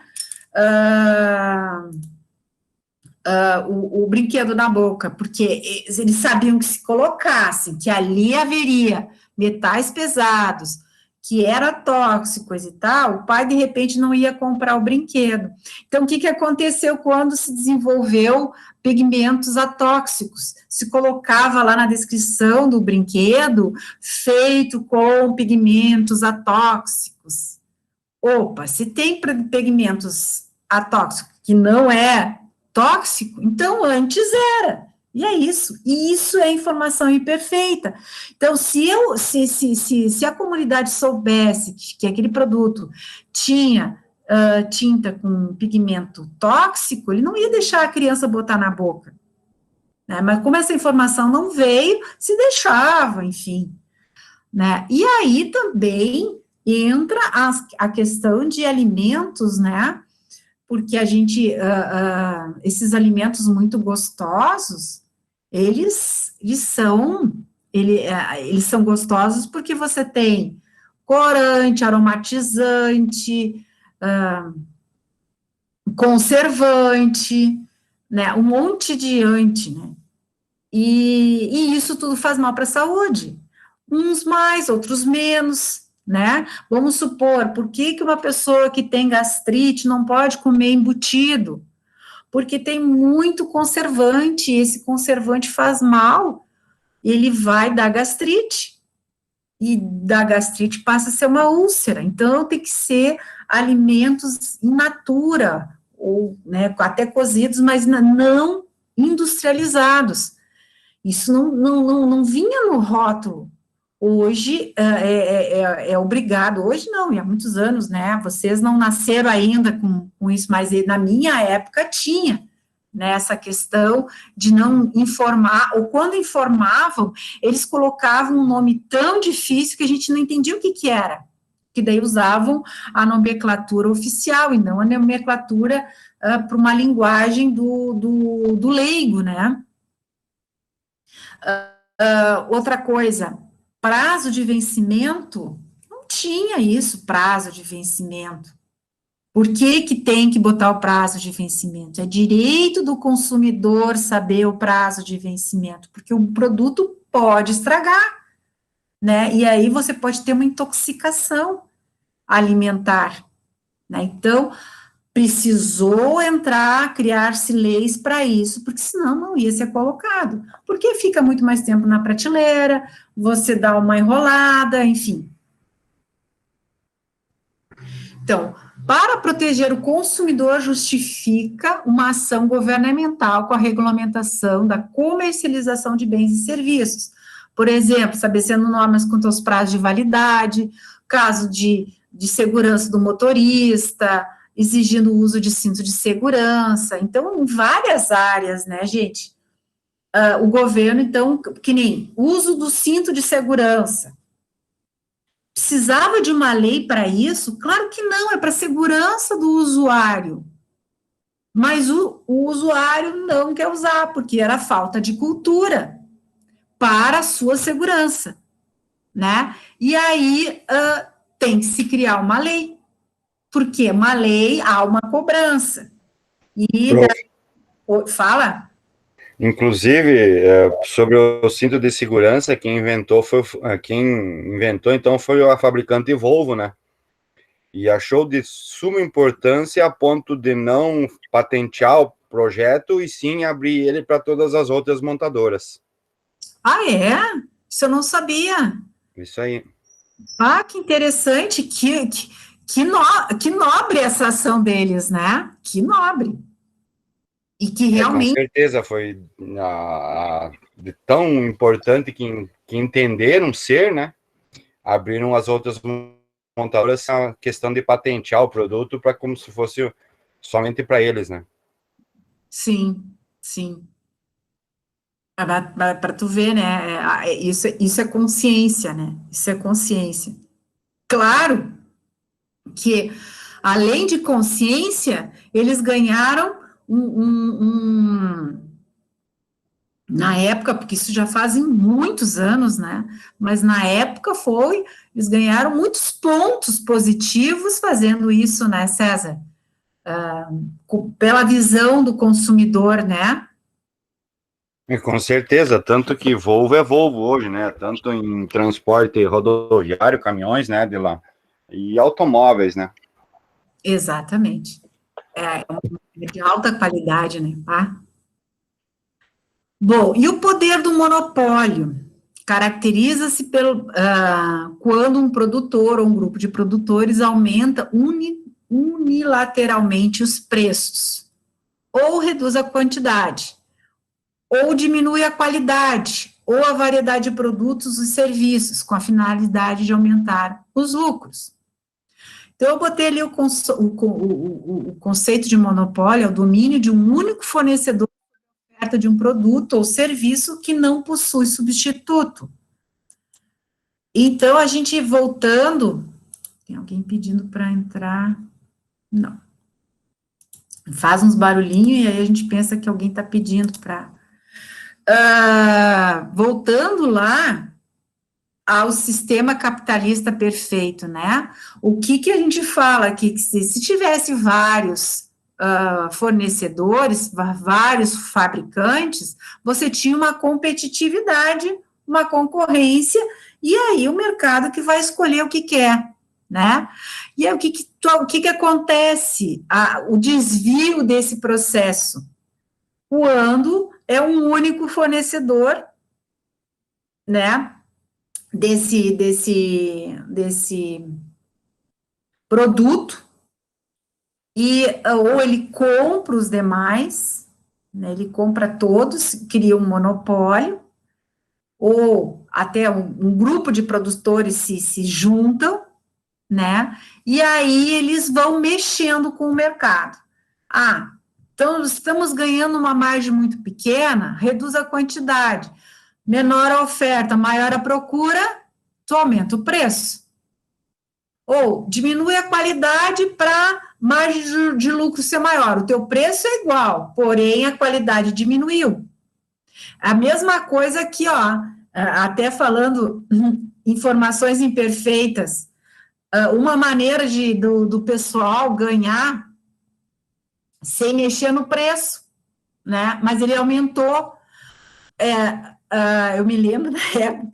O brinquedo na boca, porque eles sabiam que se colocassem, que ali haveria metais pesados, que era tóxicos e tal, o pai, de repente, não ia comprar o brinquedo. Então, o que aconteceu quando se desenvolveu pigmentos atóxicos? Se colocava lá na descrição do brinquedo, feito com pigmentos atóxicos. Opa, se tem pigmentos atóxicos que não é tóxico, então antes era. E é isso. E isso é informação imperfeita. Então, se a comunidade soubesse que aquele produto tinha tinta com pigmento tóxico, ele não ia deixar a criança botar na boca. Né? Mas como essa informação não veio, se deixava, enfim. Né? E aí também entra a questão de alimentos, né? Porque a gente, esses alimentos muito gostosos, eles são gostosos porque você tem corante, aromatizante, conservante, né, um monte de ante, né, e isso tudo faz mal para a saúde, uns mais, outros menos, né, vamos supor, por que uma pessoa que tem gastrite não pode comer embutido? porque tem muito conservante, e esse conservante faz mal, ele vai dar gastrite, e da gastrite passa a ser uma úlcera. Então, tem que ser alimentos in natura, ou, né, até cozidos, mas não industrializados. Isso não vinha no rótulo. Hoje é obrigado, hoje não, e há muitos anos, né? Vocês não nasceram ainda com isso, mas na minha época tinha, né, essa questão de não informar, ou quando informavam, eles colocavam um nome tão difícil que a gente não entendia o que era, que daí usavam a nomenclatura oficial, e não a nomenclatura para uma linguagem do leigo, né? Outra coisa, prazo de vencimento, não tinha isso, prazo de vencimento. Por que tem que botar o prazo de vencimento? É direito do consumidor saber o prazo de vencimento, porque o produto pode estragar, né? E aí você pode ter uma intoxicação alimentar, né? Então, precisou criar-se leis para isso, porque senão não ia ser colocado, porque fica muito mais tempo na prateleira, você dá uma enrolada, enfim. Então, para proteger o consumidor, justifica uma ação governamental com a regulamentação da comercialização de bens e serviços. Por exemplo, estabelecendo normas quanto aos prazos de validade, caso de segurança do motorista, exigindo o uso de cinto de segurança. Então, em várias áreas, né, gente? O governo, então, que nem uso do cinto de segurança. Precisava de uma lei para isso? Claro que não, é para a segurança do usuário. Mas o usuário não quer usar, porque era falta de cultura para a sua segurança, né? E aí tem que se criar uma lei, porque uma lei há uma cobrança. E fala? Inclusive, sobre o cinto de segurança, quem inventou então foi a fabricante Volvo, né? E achou de suma importância a ponto de não patentear o projeto e sim abrir ele para todas as outras montadoras. Ah, é? Isso eu não sabia. Isso aí. Ah, que interessante, que nobre essa ação deles, né? Que nobre. E que realmente... com certeza, foi de tão importante que entenderam ser, né? Abriram as outras montadoras a questão de patentear o produto para como se fosse somente para eles, né? Sim, sim. Para tu ver, né? Isso é consciência, né? Isso é consciência. Claro que, além de consciência, eles ganharam na época, porque isso já fazem muitos anos, né? Mas na época eles ganharam muitos pontos positivos fazendo isso, né, César? Pela visão do consumidor, né? Com certeza, tanto que Volvo é Volvo hoje, né? Tanto em transporte rodoviário, caminhões, né, de lá, e automóveis, né? Exatamente. É de alta qualidade, né? Tá? Bom, e o poder do monopólio? Caracteriza-se quando um produtor ou um grupo de produtores aumenta unilateralmente os preços, ou reduz a quantidade, ou diminui a qualidade, ou a variedade de produtos e serviços, com a finalidade de aumentar os lucros. Então, eu botei ali o conceito de monopólio, é o domínio de um único fornecedor de um produto ou serviço que não possui substituto. Então, a gente voltando... Tem alguém pedindo para entrar? Não. Faz uns barulhinhos e aí a gente pensa que alguém está pedindo para... voltando lá ao sistema capitalista perfeito, né? O que a gente fala aqui? Que se tivesse vários fornecedores, vários fabricantes, você tinha uma competitividade, uma concorrência, e aí o mercado que vai escolher o que quer, né? E aí, o que acontece? O desvio desse processo, quando é um único fornecedor, né, desse produto, ou ele compra os demais, né, ele compra todos, cria um monopólio, ou até um grupo de produtores se juntam, né, e aí eles vão mexendo com o mercado. Então, estamos ganhando uma margem muito pequena, reduz a quantidade, menor a oferta, maior a procura, tu aumenta o preço. Ou diminui a qualidade para margem de lucro ser maior. O teu preço é igual, porém a qualidade diminuiu. A mesma coisa aqui, ó, até falando informações imperfeitas, uma maneira do pessoal ganhar sem mexer no preço, né? Mas ele aumentou. Eu me lembro da época,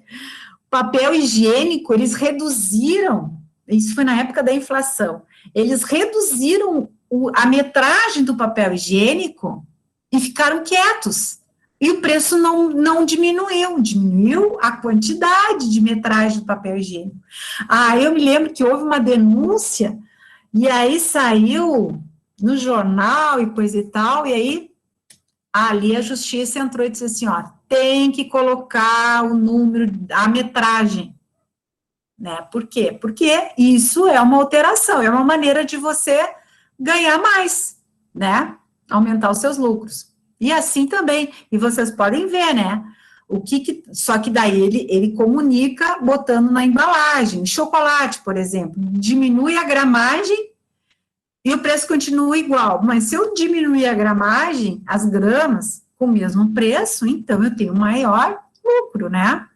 papel higiênico, eles reduziram, isso foi na época da inflação, eles reduziram a metragem do papel higiênico e ficaram quietos. E o preço não diminuiu a quantidade de metragem do papel higiênico. Eu me lembro que houve uma denúncia, e aí saiu no jornal e coisa e tal, e aí ali a justiça entrou e disse assim, ó, tem que colocar o número, a metragem, né? Por quê? Porque isso é uma alteração, é uma maneira de você ganhar mais, né? Aumentar os seus lucros. E assim também, e vocês podem ver, né? Só que daí ele comunica botando na embalagem. Chocolate, por exemplo, diminui a gramagem e o preço continua igual. Mas se eu diminuir a gramagem, as gramas, com o mesmo preço, então eu tenho maior lucro, né?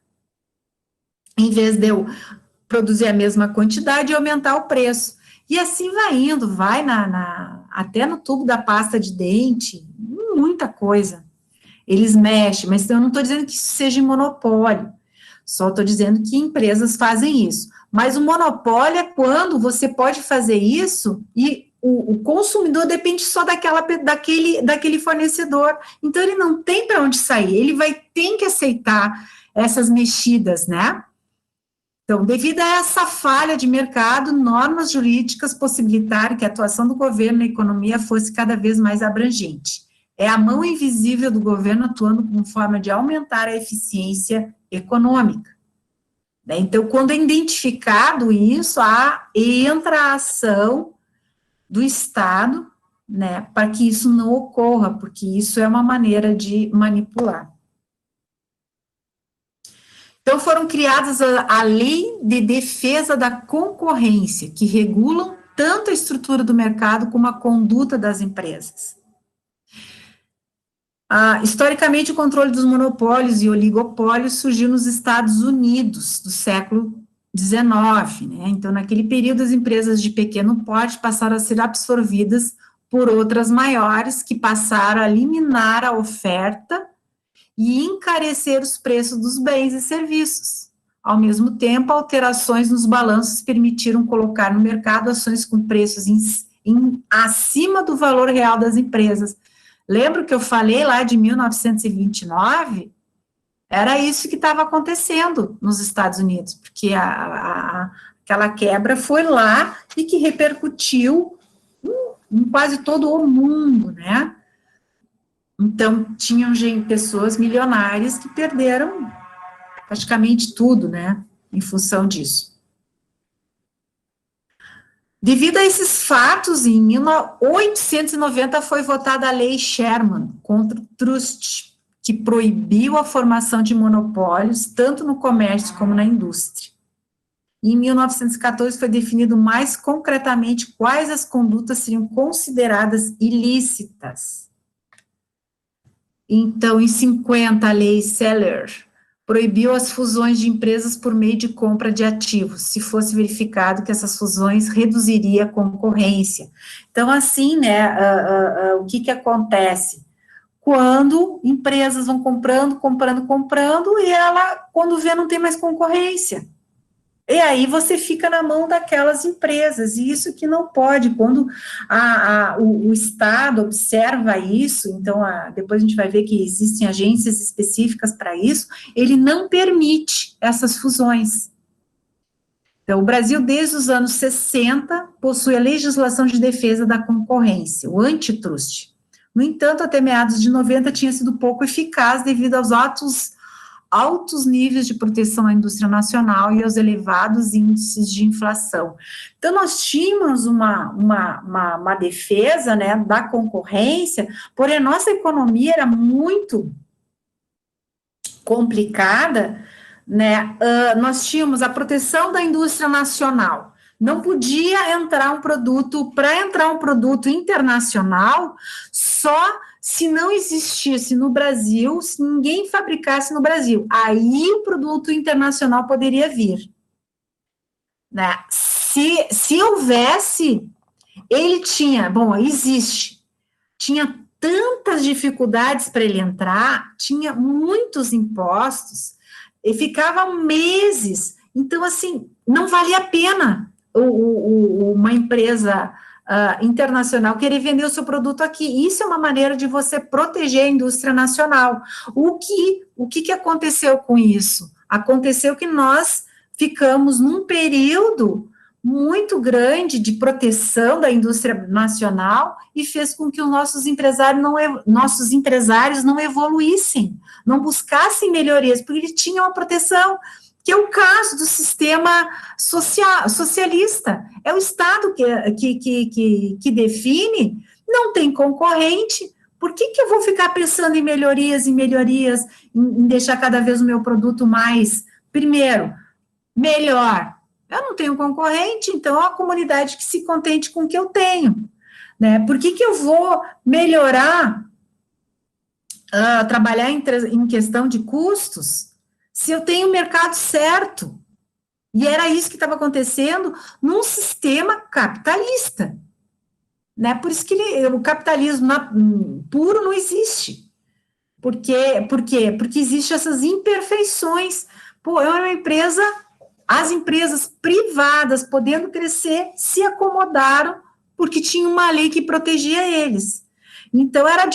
Em vez de eu produzir a mesma quantidade e aumentar o preço. E assim vai indo, vai até no tubo da pasta de dente, muita coisa. Eles mexem, mas eu não estou dizendo que isso seja monopólio, só estou dizendo que empresas fazem isso. Mas o monopólio é quando você pode fazer isso e o consumidor depende só daquele fornecedor. Então, ele não tem para onde sair, ele vai ter que aceitar essas mexidas, né? Então, devido a essa falha de mercado, normas jurídicas possibilitaram que a atuação do governo na economia fosse cada vez mais abrangente. É a mão invisível do governo atuando como forma de aumentar a eficiência econômica. Então, quando é identificado isso, entra a ação do Estado, né, para que isso não ocorra, porque isso é uma maneira de manipular. Então, foram criadas a Lei de Defesa da Concorrência, que regulam tanto a estrutura do mercado como a conduta das empresas. Historicamente, o controle dos monopólios e oligopólios surgiu nos Estados Unidos do século XIX, né? Então, naquele período, as empresas de pequeno porte passaram a ser absorvidas por outras maiores, que passaram a eliminar a oferta e encarecer os preços dos bens e serviços. Ao mesmo tempo, alterações nos balanços permitiram colocar no mercado ações com preços acima do valor real das empresas. Lembra que eu falei lá de 1929? Era isso que estava acontecendo nos Estados Unidos, porque aquela quebra foi lá e que repercutiu em quase todo o mundo, né? Então, tinham pessoas milionárias que perderam praticamente tudo, né, em função disso. Devido a esses fatos, em 1890 foi votada a Lei Sherman contra o trust, que proibiu a formação de monopólios, tanto no comércio como na indústria. E em 1914 foi definido mais concretamente quais as condutas seriam consideradas ilícitas. Então, em 50, a Lei Seller proibiu as fusões de empresas por meio de compra de ativos, se fosse verificado que essas fusões reduziria a concorrência. Então, assim, né, o que acontece? Quando empresas vão comprando, e ela, quando vê, não tem mais concorrência. E aí você fica na mão daquelas empresas, e isso que não pode, quando o Estado observa isso, então depois a gente vai ver que existem agências específicas para isso, ele não permite essas fusões. Então, o Brasil, desde os anos 60, possui a legislação de defesa da concorrência, o antitrust. No entanto, até meados de 90 tinha sido pouco eficaz devido aos altos níveis de proteção à indústria nacional e aos elevados índices de inflação. Então, nós tínhamos uma defesa, né, da concorrência, porém a nossa economia era muito complicada, né? Nós tínhamos a proteção da indústria nacional. Não podia entrar um produto, para entrar um produto internacional, só se não existisse no Brasil, se ninguém fabricasse no Brasil. Aí o produto internacional poderia vir. Né? Se houvesse, ele tinha, bom, existe, tinha tantas dificuldades para ele entrar, tinha muitos impostos, e ficava meses. Então, assim, não valia a pena uma empresa internacional querer vender o seu produto aqui. Isso é uma maneira de você proteger a indústria nacional. O que aconteceu com isso? Aconteceu que nós ficamos num período muito grande de proteção da indústria nacional e fez com que os nossos empresários não evoluíssem, não buscassem melhorias, porque eles tinham a proteção, que é o caso do sistema socialista. É o Estado que define, não tem concorrente. Por que eu vou ficar pensando em melhorias, em deixar cada vez o meu produto mais, primeiro, melhor? Eu não tenho concorrente, então a comunidade que se contente com o que eu tenho. Né? Por que eu vou melhorar, trabalhar em questão de custos, se eu tenho o mercado certo? E era isso que estava acontecendo num sistema capitalista. Né? Por isso que o capitalismo puro não existe. Por quê? Porque existem essas imperfeições. Pô, é uma empresa, as empresas privadas, podendo crescer, se acomodaram porque tinha uma lei que protegia eles. Então, era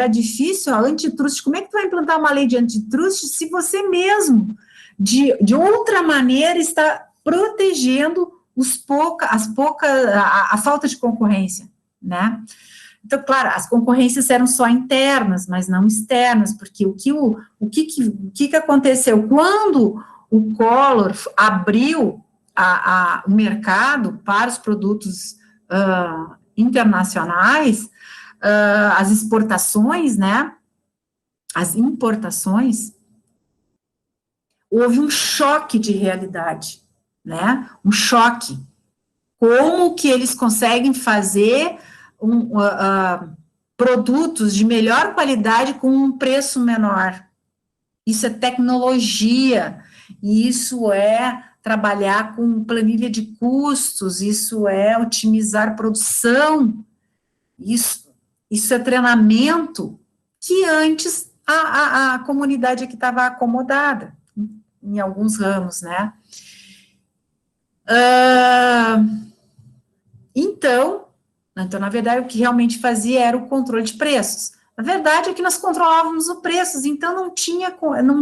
difícil a antitrust. Como é que tu vai implantar uma lei de antitrust se você mesmo, de outra maneira, está protegendo a falta de concorrência, né? Então, claro, as concorrências eram só internas, mas não externas, porque o que aconteceu? Quando o Collor abriu o mercado para os produtos internacionais, as exportações, né, as importações, houve um choque de realidade, né, um choque. Como que eles conseguem fazer produtos de melhor qualidade com um preço menor? Isso é tecnologia, isso é trabalhar com planilha de custos, isso é otimizar produção, isso é treinamento, que antes a comunidade aqui estava acomodada, em alguns ramos, né? Então, na verdade, o que realmente fazia era o controle de preços. Na verdade, é que nós controlávamos os preços, então não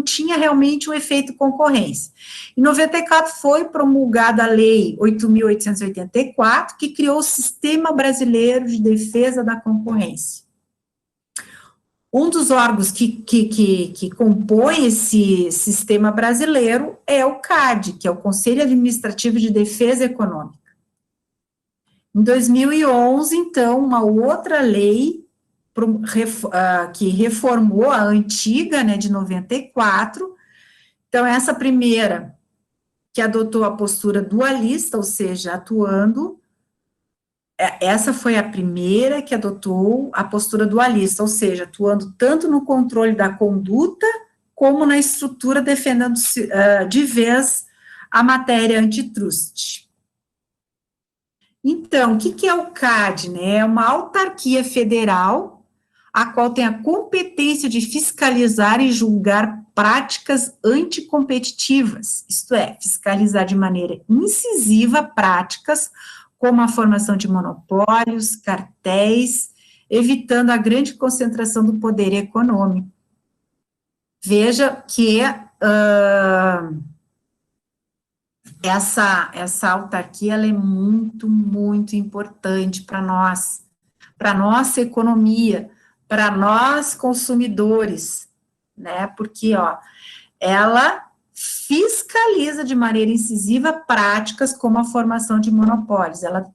tinha realmente um efeito concorrência. Em 94 foi promulgada a Lei 8.884, que criou o Sistema Brasileiro de Defesa da Concorrência. Um dos órgãos que compõe esse sistema brasileiro é o CAD, que é o Conselho Administrativo de Defesa Econômica. Em 2011, então, uma outra lei que reformou a antiga, né, de 94. Então, essa primeira, que adotou a postura dualista, ou seja, essa foi a primeira que adotou a postura dualista, ou seja, atuando tanto no controle da conduta, como na estrutura, defendendo de vez a matéria antitrust. Então, o que é o CAD? Né? É uma autarquia federal a qual tem a competência de fiscalizar e julgar práticas anticompetitivas, isto é, fiscalizar de maneira incisiva práticas como a formação de monopólios, cartéis, evitando a grande concentração do poder econômico. Veja que essa autarquia ela é muito, muito importante para nós, para a nossa economia, para nós consumidores, né? Porque, ela fiscaliza de maneira incisiva práticas como a formação de monopólios. Ela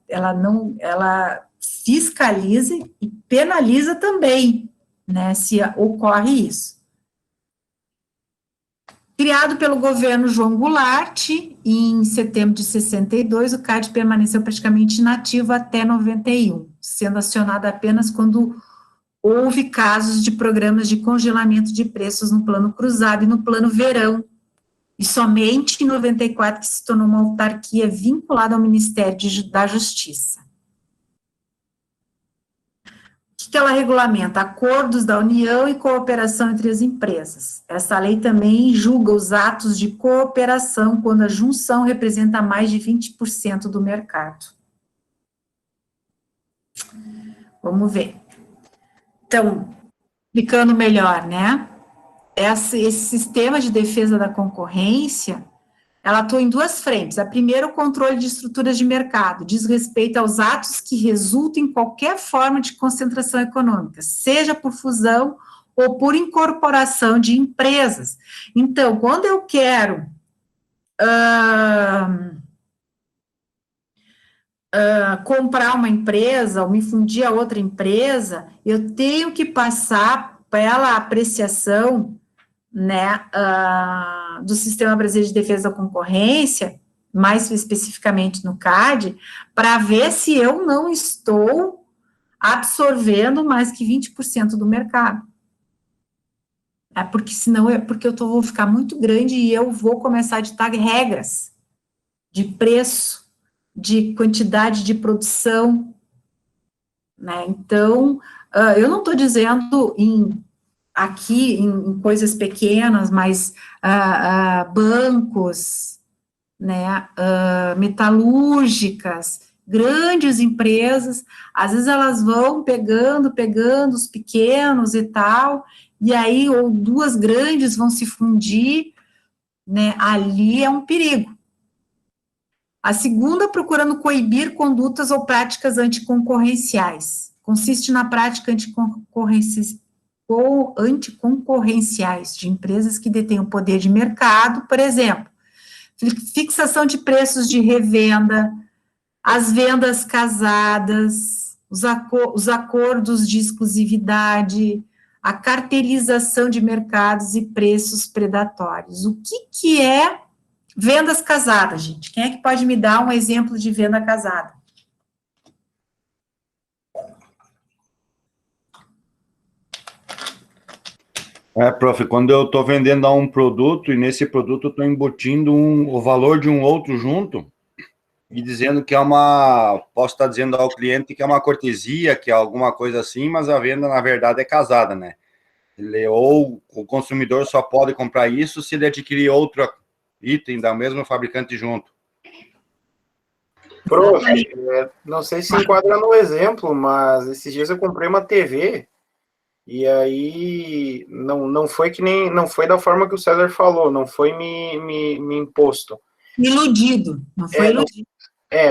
fiscaliza e penaliza também, né? Se ocorre isso. Criado pelo governo João Goulart, em setembro de 62, o CAD permaneceu praticamente inativo até 91, sendo acionado apenas quando houve casos de programas de congelamento de preços no plano cruzado e no plano verão, e somente em 94 que se tornou uma autarquia vinculada ao Ministério da Justiça. O que ela regulamenta? Acordos da União e cooperação entre as empresas. Essa lei também julga os atos de cooperação quando a junção representa mais de 20% do mercado. Vamos ver. Então, explicando melhor, né? Esse sistema de defesa da concorrência, ela atua em duas frentes. A primeira, o controle de estruturas de mercado, diz respeito aos atos que resultam em qualquer forma de concentração econômica, seja por fusão ou por incorporação de empresas. Então, quando eu quero comprar uma empresa ou me fundir a outra empresa, eu tenho que passar pela apreciação, né, do Sistema Brasileiro de Defesa da Concorrência, mais especificamente no CAD, para ver se eu não estou absorvendo mais que 20% do mercado. Porque senão porque vou ficar muito grande e eu vou começar a ditar regras de preço, de quantidade de produção, né? Então, eu não estou dizendo aqui em coisas pequenas, mas bancos, né, metalúrgicas, grandes empresas, às vezes elas vão pegando os pequenos e tal, e aí ou duas grandes vão se fundir, né, ali é um perigo. A segunda, procurando coibir condutas ou práticas anticoncorrenciais. Consiste na prática anticoncorrenciais de empresas que detêm o poder de mercado, por exemplo, fixação de preços de revenda, as vendas casadas, os acordos de exclusividade, a cartelização de mercados e preços predatórios. O que é vendas casadas, gente? Quem é que pode me dar um exemplo de venda casada? Prof, quando eu estou vendendo um produto e nesse produto eu estou embutindo o valor de um outro junto e dizendo que posso estar dizendo ao cliente que é uma cortesia, que é alguma coisa assim, mas a venda, na verdade, é casada, né? Ou o consumidor só pode comprar isso se ele adquirir outro item da mesma fabricante junto. Prof, não sei se enquadra no exemplo, mas esses dias eu comprei uma TV e aí não foi da forma que o César falou, não foi me imposto. Iludido, não foi iludido.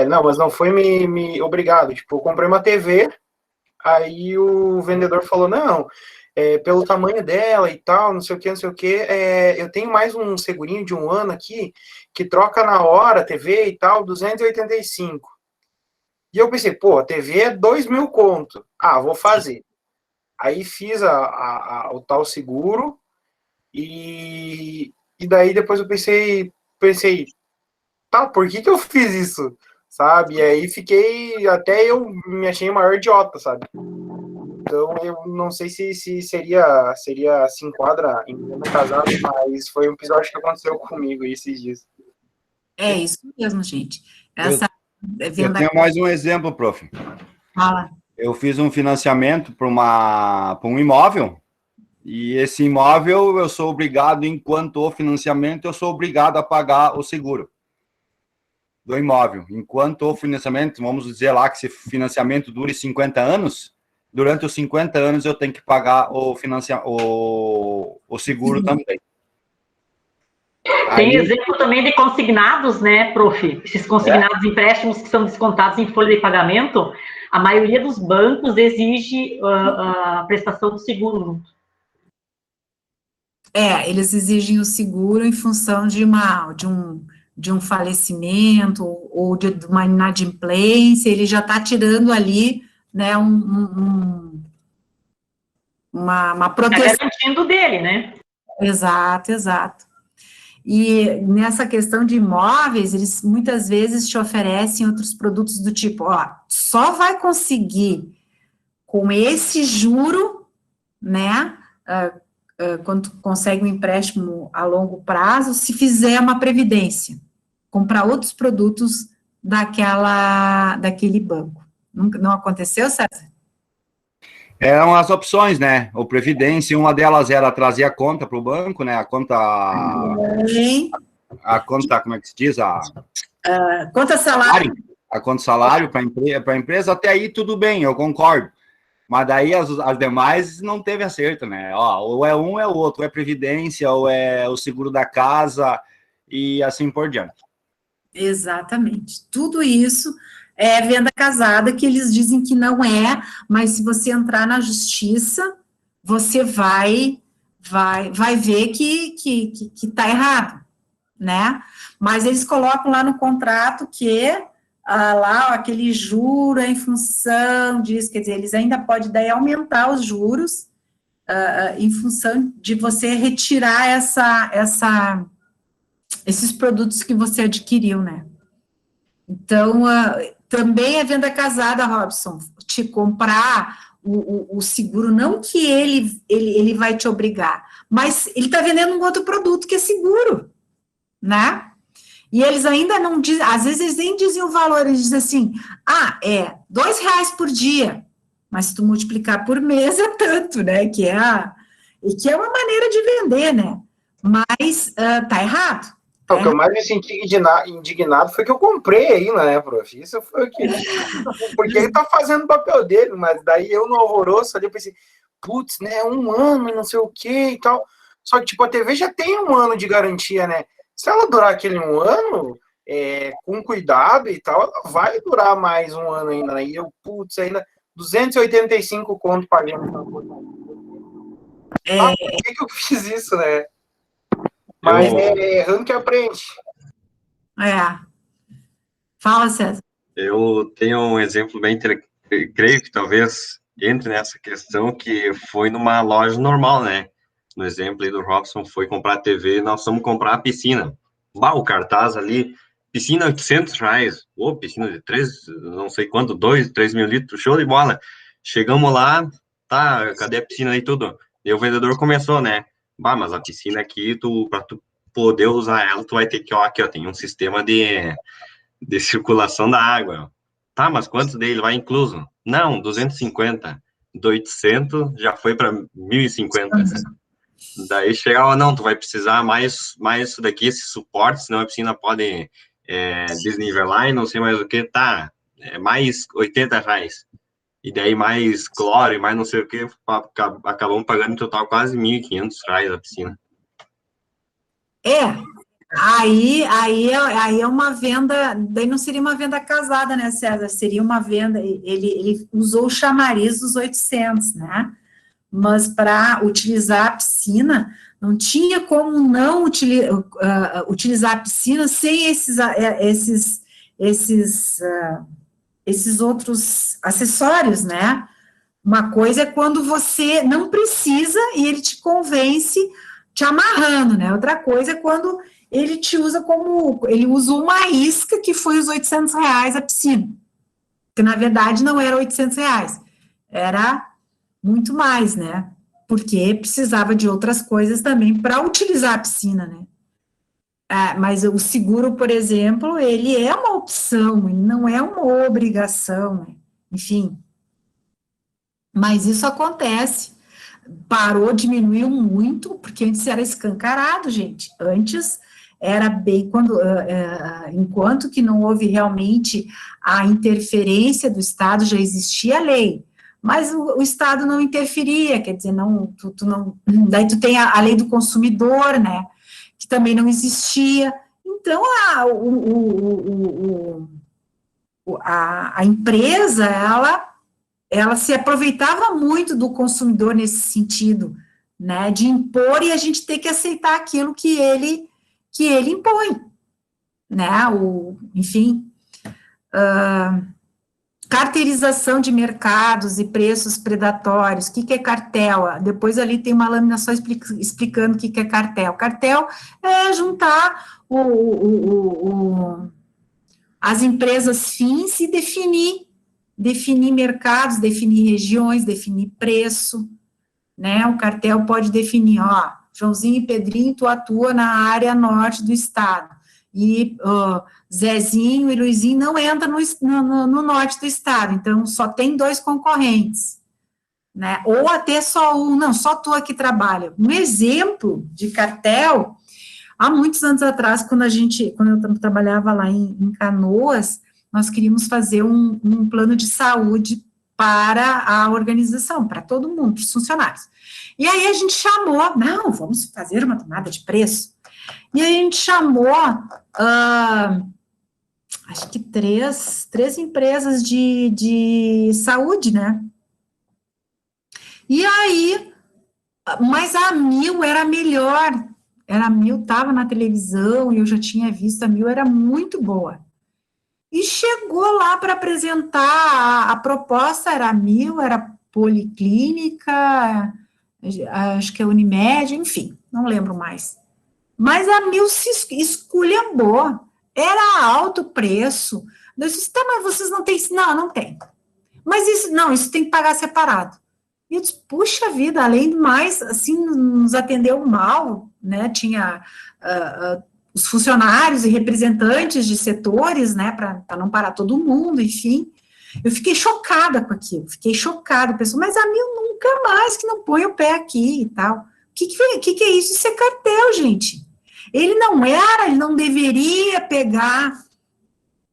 Não, mas não foi me obrigado. Tipo, eu comprei uma TV, aí o vendedor falou, não, pelo tamanho dela e tal, não sei o que, eu tenho mais um segurinho de 1 ano aqui, que troca na hora, TV e tal, 285. E eu pensei, a TV é 2.000 conto. Vou fazer. Aí fiz o tal seguro, e daí depois eu pensei, por que eu fiz isso? Sabe? E aí até eu me achei o maior idiota, sabe? Então, eu não sei se se enquadra em venda casada, mas foi um episódio que aconteceu comigo esses dias. É isso mesmo, gente. Essa eu tenho mais um exemplo, prof. Fala. Eu fiz um financiamento para um imóvel, e esse imóvel eu sou obrigado, enquanto o financiamento, eu sou obrigado a pagar o seguro do imóvel. Enquanto o financiamento, vamos dizer lá que esse financiamento dure 50 anos, durante os 50 anos eu tenho que pagar o seguro também. Tem Aí, exemplo também de consignados, né, prof? Esses consignados empréstimos que são descontados em folha de pagamento, a maioria dos bancos exige a prestação do seguro. Eles exigem o seguro em função de um falecimento ou de uma inadimplência, ele já está tirando ali, né, uma proteção. Está garantindo dele, né? Exato, exato. E nessa questão de imóveis, eles muitas vezes te oferecem outros produtos do tipo, só vai conseguir com esse juro, né, quando tu consegue um empréstimo a longo prazo, se fizer uma previdência, comprar outros produtos daquele banco. Não aconteceu, César? eram as opções, né? O Previdência, uma delas era trazer a conta para o banco, né? A conta, como é que se diz? Conta salário. A conta salário para a empresa, até aí tudo bem, eu concordo. Mas daí as demais não teve acerto, né? Ou é um, é o outro, ou é Previdência, ou é o seguro da casa, e assim por diante. Exatamente. Tudo isso é venda casada, que eles dizem que não é, mas se você entrar na justiça, você vai ver que está errado, né? Mas eles colocam lá no contrato que lá aquele juro é em função disso, quer dizer, eles ainda podem daí aumentar os juros em função de você retirar esses produtos que você adquiriu, né? Então, também é venda casada, Robson, te comprar o seguro, não que ele vai te obrigar, mas ele está vendendo um outro produto que é seguro, né? E eles ainda não dizem, às vezes eles nem dizem o valor, eles dizem assim, R$2 por dia, mas se tu multiplicar por mês é tanto, né? E que é uma maneira de vender, né? Mas tá errado. O que eu mais me senti indignado foi que eu comprei ainda, né, prof? Isso foi o que... Porque ele tá fazendo o papel dele, mas daí eu no alvoroço ali, eu pensei, putz, né, 1 ano e não sei o que e tal. Só que, tipo, a TV já tem 1 ano de garantia, né? Se ela durar aquele 1 ano, com cuidado e tal, ela vai durar mais 1 ano ainda, né? E eu, putz, ainda 285 conto pagando. Por que eu fiz isso, né? Mas errando que aprende. Fala, César. Eu tenho um exemplo bem, creio que talvez entre nessa questão, que foi numa loja normal, né? No exemplo aí do Robson, foi comprar TV, nós fomos comprar a piscina. O cartaz ali, piscina R$800. Piscina de 3, não sei quanto, 2, 3 mil litros, show de bola. Chegamos lá, tá, cadê a piscina aí tudo? E o vendedor começou, né? Mas a piscina aqui, para tu poder usar ela, tu vai ter que, aqui, tem um sistema de circulação da água. Tá, mas quantos dele vai incluso? Não, 250. Do 800 já foi para 1.050. Daí chegava, não, tu vai precisar mais isso daqui, esse suporte, senão a piscina pode desnivelar e não sei mais o que. Tá, mais R$80. E daí mais cloro e mais não sei o que, acabamos pagando em total quase R$1.500 a piscina. Aí é uma venda, daí não seria uma venda casada, né, César? Seria uma venda, ele usou o chamariz dos 800, né? Mas para utilizar a piscina, não tinha como não utilizar a piscina sem esses outros acessórios, né? Uma coisa é quando você não precisa e ele te convence te amarrando, né? Outra coisa é quando ele te usa ele usou uma isca que foi os R$800 a piscina, que na verdade não era R$800, era muito mais, né? Porque precisava de outras coisas também para utilizar a piscina, né? Mas o seguro, por exemplo, ele é uma opção, ele não é uma obrigação, né? Enfim. Mas isso acontece. Parou, diminuiu muito, porque antes era escancarado, gente. Antes era bem enquanto que não houve realmente a interferência do Estado, já existia a lei, mas o Estado não interferia, quer dizer, não, daí tu tem a lei do consumidor, né, que também não existia. Então, a empresa, ela se aproveitava muito do consumidor nesse sentido, né, de impor e a gente ter que aceitar aquilo que ele impõe, né, enfim, carteirização de mercados e preços predatórios. O que é cartel? Depois ali tem uma lâmina só explicando o que é cartel. Cartel é juntar as empresas fins e definir mercados, definir regiões, definir preço, né? O cartel pode definir, ó, Joãozinho e Pedrinho, tu atua na área norte do estado, e Zezinho e Luizinho não entram no norte do estado, então só tem 2 concorrentes, né? Ou até só um, não, só tu aqui trabalha. Um exemplo de cartel, há muitos anos atrás, quando eu trabalhava lá em Canoas, nós queríamos fazer um plano de saúde para a organização, para todo mundo, para os funcionários. E aí a gente chamou, não, vamos fazer uma tomada de preço. E aí a gente chamou, acho que três empresas de saúde, né? E aí, mas a Mil era melhor, a Mil estava na televisão e eu já tinha visto, a Mil era muito boa. E chegou lá para apresentar, a proposta era a Mil, era Policlínica, acho que é Unimed, enfim, não lembro mais. Mas a Mil se esculhambou, era alto preço. Eu disse, tá, mas vocês não têm, não tem. Mas isso tem que pagar separado. E eu disse, puxa vida, além do mais, assim, nos atendeu mal, né, tinha os funcionários e representantes de setores, né, para não parar todo mundo, enfim. Eu fiquei chocada com aquilo, pessoal, mas a Mil nunca mais que não põe o pé aqui e tal. O que é isso? Isso é cartel, gente. Ele não deveria pegar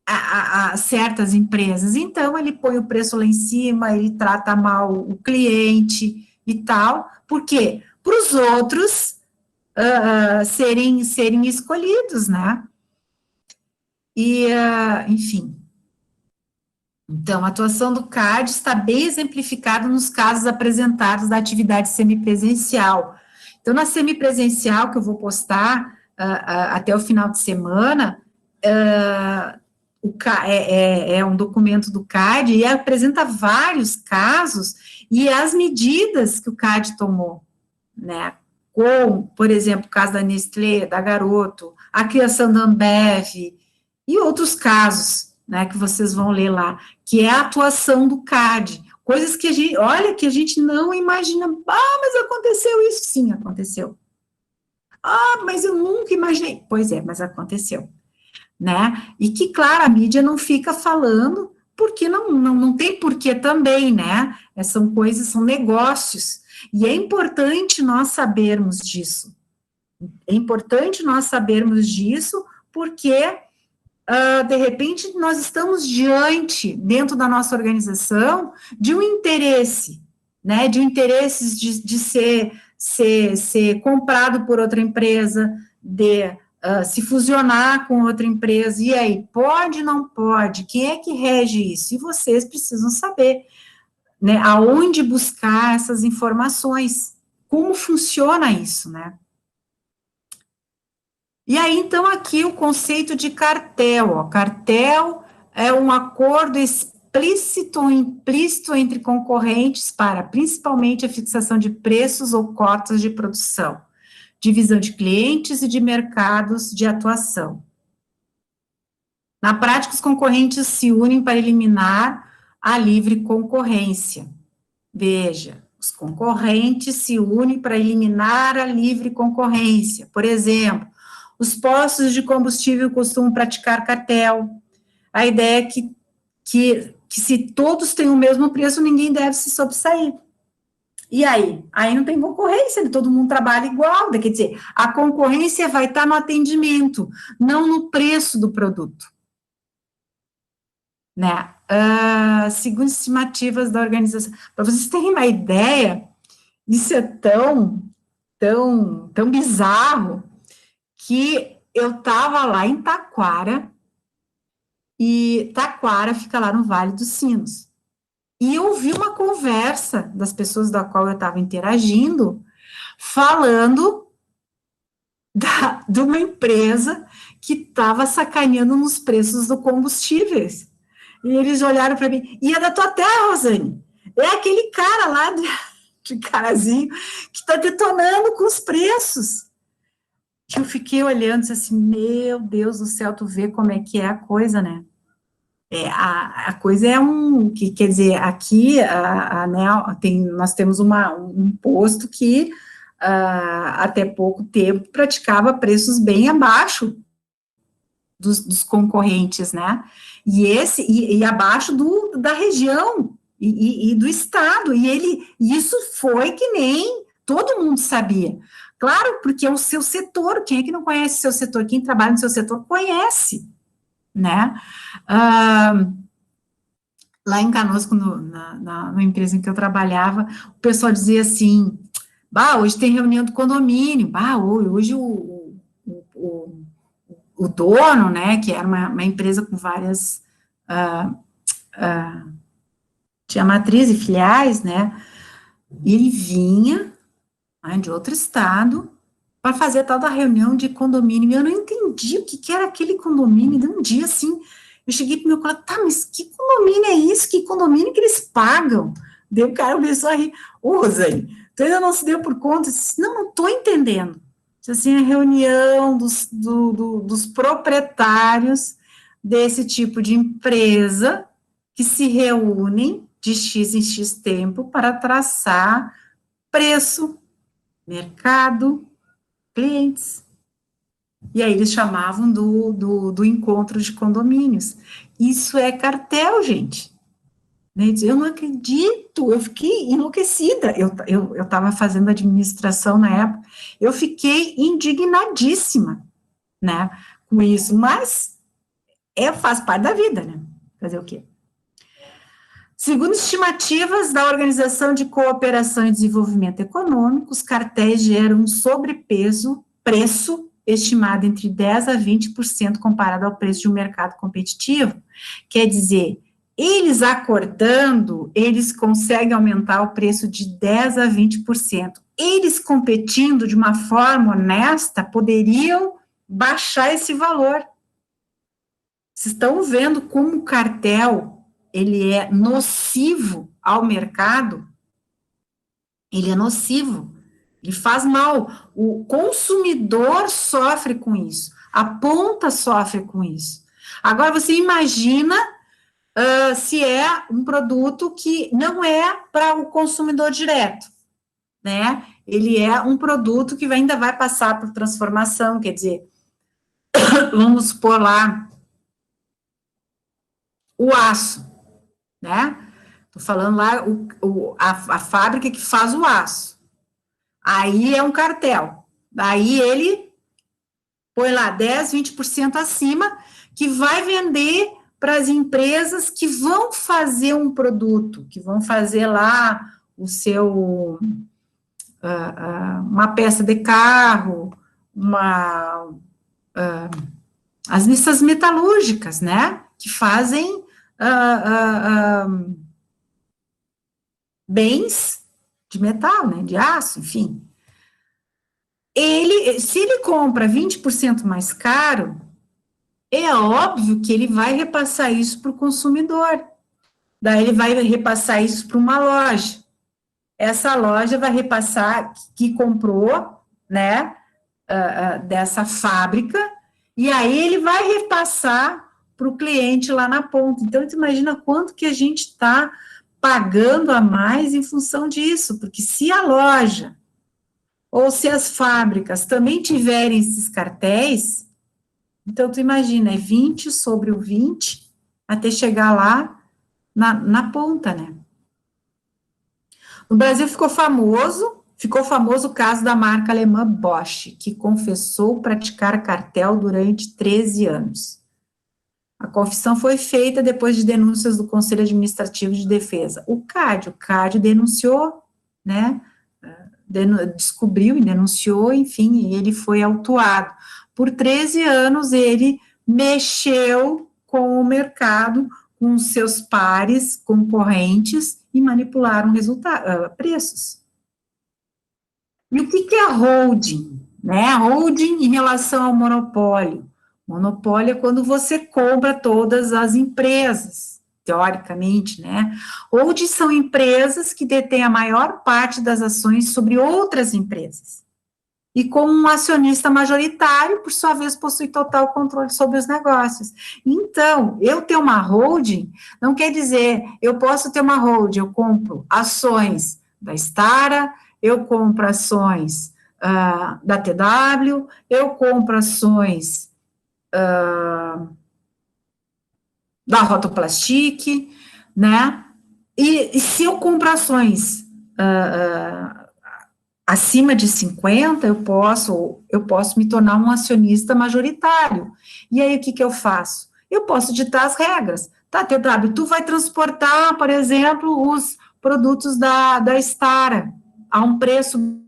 a certas empresas, então ele põe o preço lá em cima, ele trata mal o cliente e tal, por quê? Para os outros serem escolhidos, né? E, enfim. Então, a atuação do CAD está bem exemplificada nos casos apresentados da atividade semipresencial. Então, na semipresencial, que eu vou postar até o final de semana, é um documento do CAD e apresenta vários casos e as medidas que o CAD tomou, né? Como, por exemplo, o caso da Nestlé, da Garoto, a criação da Ambev e outros casos, né, que vocês vão ler lá, que é a atuação do CAD, coisas que a gente não imagina, mas aconteceu isso, sim, aconteceu. Mas eu nunca imaginei, pois é, mas aconteceu, né, e que, claro, a mídia não fica falando, porque não tem porquê também, né, são coisas, são negócios, e é importante nós sabermos disso, porque de repente, nós estamos dentro da nossa organização, de um interesse, né, de interesses de ser comprado por outra empresa, de se fusionar com outra empresa, e aí, pode, não pode, quem é que rege isso? E vocês precisam saber, né, aonde buscar essas informações, como funciona isso, né? E aí, então, aqui o conceito de cartel. Cartel é um acordo explícito ou implícito entre concorrentes para, principalmente, a fixação de preços ou cotas de produção, divisão de clientes e de mercados de atuação. Na prática, os concorrentes se unem para eliminar a livre concorrência. Veja, os concorrentes se unem para eliminar a livre concorrência. Por exemplo, os postos de combustível costumam praticar cartel. A ideia é que que se todos têm o mesmo preço, ninguém deve se sobressair. E aí? Aí não tem concorrência, todo mundo trabalha igual, quer dizer, a concorrência vai estar no atendimento, não no preço do produto. Né? Segundo estimativas da organização, para vocês terem uma ideia, isso é tão bizarro, que eu estava lá em Taquara, e Taquara fica lá no Vale dos Sinos, e eu ouvi uma conversa das pessoas da qual eu estava interagindo, falando de uma empresa que estava sacaneando nos preços dos combustíveis. E eles olharam para mim, e é da tua terra, Rosane, é aquele cara lá de Carazinho que está detonando com os preços. Eu fiquei olhando, disse assim, meu Deus do céu, tu vê como é que é a coisa, né? A coisa é que quer dizer, aqui, nós temos um posto que até pouco tempo praticava preços bem abaixo dos concorrentes, né? E abaixo da região e do estado, e isso foi que nem todo mundo sabia. Claro, porque é o seu setor, quem é que não conhece o seu setor? Quem trabalha no seu setor conhece, né? Lá em Canoas, na empresa em que eu trabalhava, o pessoal dizia assim, hoje tem reunião do condomínio, hoje o dono, né, que era uma empresa com várias, tinha matriz e filiais, né, e ele vinha de outro estado para fazer a tal da reunião de condomínio, e eu não entendi o que era aquele condomínio, de um dia, assim, eu cheguei para o meu colega, mas que condomínio é isso? Que condomínio que eles pagam? Daí o cara começou a rir, Rosane, tu ainda não se deu por conta? Eu disse, não estou entendendo. Assim, a reunião dos proprietários desse tipo de empresa que se reúnem de X em X tempo para traçar preço, mercado, clientes. E aí eles chamavam do encontro de condomínios. Isso é cartel, gente. Eu não acredito, eu fiquei enlouquecida. Eu estava fazendo administração na época, eu fiquei indignadíssima, né, com isso, mas faz parte da vida, né? Fazer o quê? Segundo estimativas da Organização de Cooperação e Desenvolvimento Econômico, os cartéis geram um preço estimado entre 10% a 20% comparado ao preço de um mercado competitivo. Quer dizer, eles acordando, eles conseguem aumentar o preço de 10% a 20%. Eles competindo de uma forma honesta, poderiam baixar esse valor. Vocês estão vendo como o cartel, ele é nocivo ao mercado? Ele é nocivo. Ele faz mal, o consumidor sofre com isso, a ponta sofre com isso. Agora, você imagina se é um produto que não é para o consumidor direto, né? Ele é um produto que ainda vai passar por transformação, quer dizer, vamos supor lá, o aço, né? Estou falando lá, a fábrica que faz o aço. Aí é um cartel. Aí ele põe lá 10, 20% acima, que vai vender para as empresas que vão fazer um produto, que vão fazer lá o seu, uma peça de carro, essas metalúrgicas, né, que fazem bens de metal, né, de aço, enfim. Se ele compra 20% mais caro, é óbvio que ele vai repassar isso para o consumidor. Daí ele vai repassar isso para uma loja. Essa loja vai repassar que comprou, né, dessa fábrica, e aí ele vai repassar para o cliente lá na ponta. Então, você imagina quanto que a gente está pagando a mais em função disso, porque se a loja ou se as fábricas também tiverem esses cartéis, então tu imagina, é 20 sobre o 20, até chegar lá na ponta, né? No Brasil ficou famoso o caso da marca alemã Bosch, que confessou praticar cartel durante 13 anos. A confissão foi feita depois de denúncias do Conselho Administrativo de Defesa. O CAD denunciou, né, descobriu e denunciou, enfim, e ele foi autuado. Por 13 anos, ele mexeu com o mercado, com seus pares, concorrentes, e manipularam preços. E o que é a holding? Né? A holding em relação ao monopólio. Monopólio é quando você compra todas as empresas, teoricamente, né? Holding são empresas que detêm a maior parte das ações sobre outras empresas. E com um acionista majoritário, por sua vez, possui total controle sobre os negócios. Então, eu ter uma holding, não quer dizer, eu posso ter uma holding, eu compro ações da Stara, eu compro ações da TW, eu compro ações da Rotoplastic, né? E se eu compro ações acima de 50, eu posso me tornar um acionista majoritário. E aí, o que eu faço? Eu posso ditar as regras. Tá, TW, tu vai transportar, por exemplo, os produtos da Stara a um preço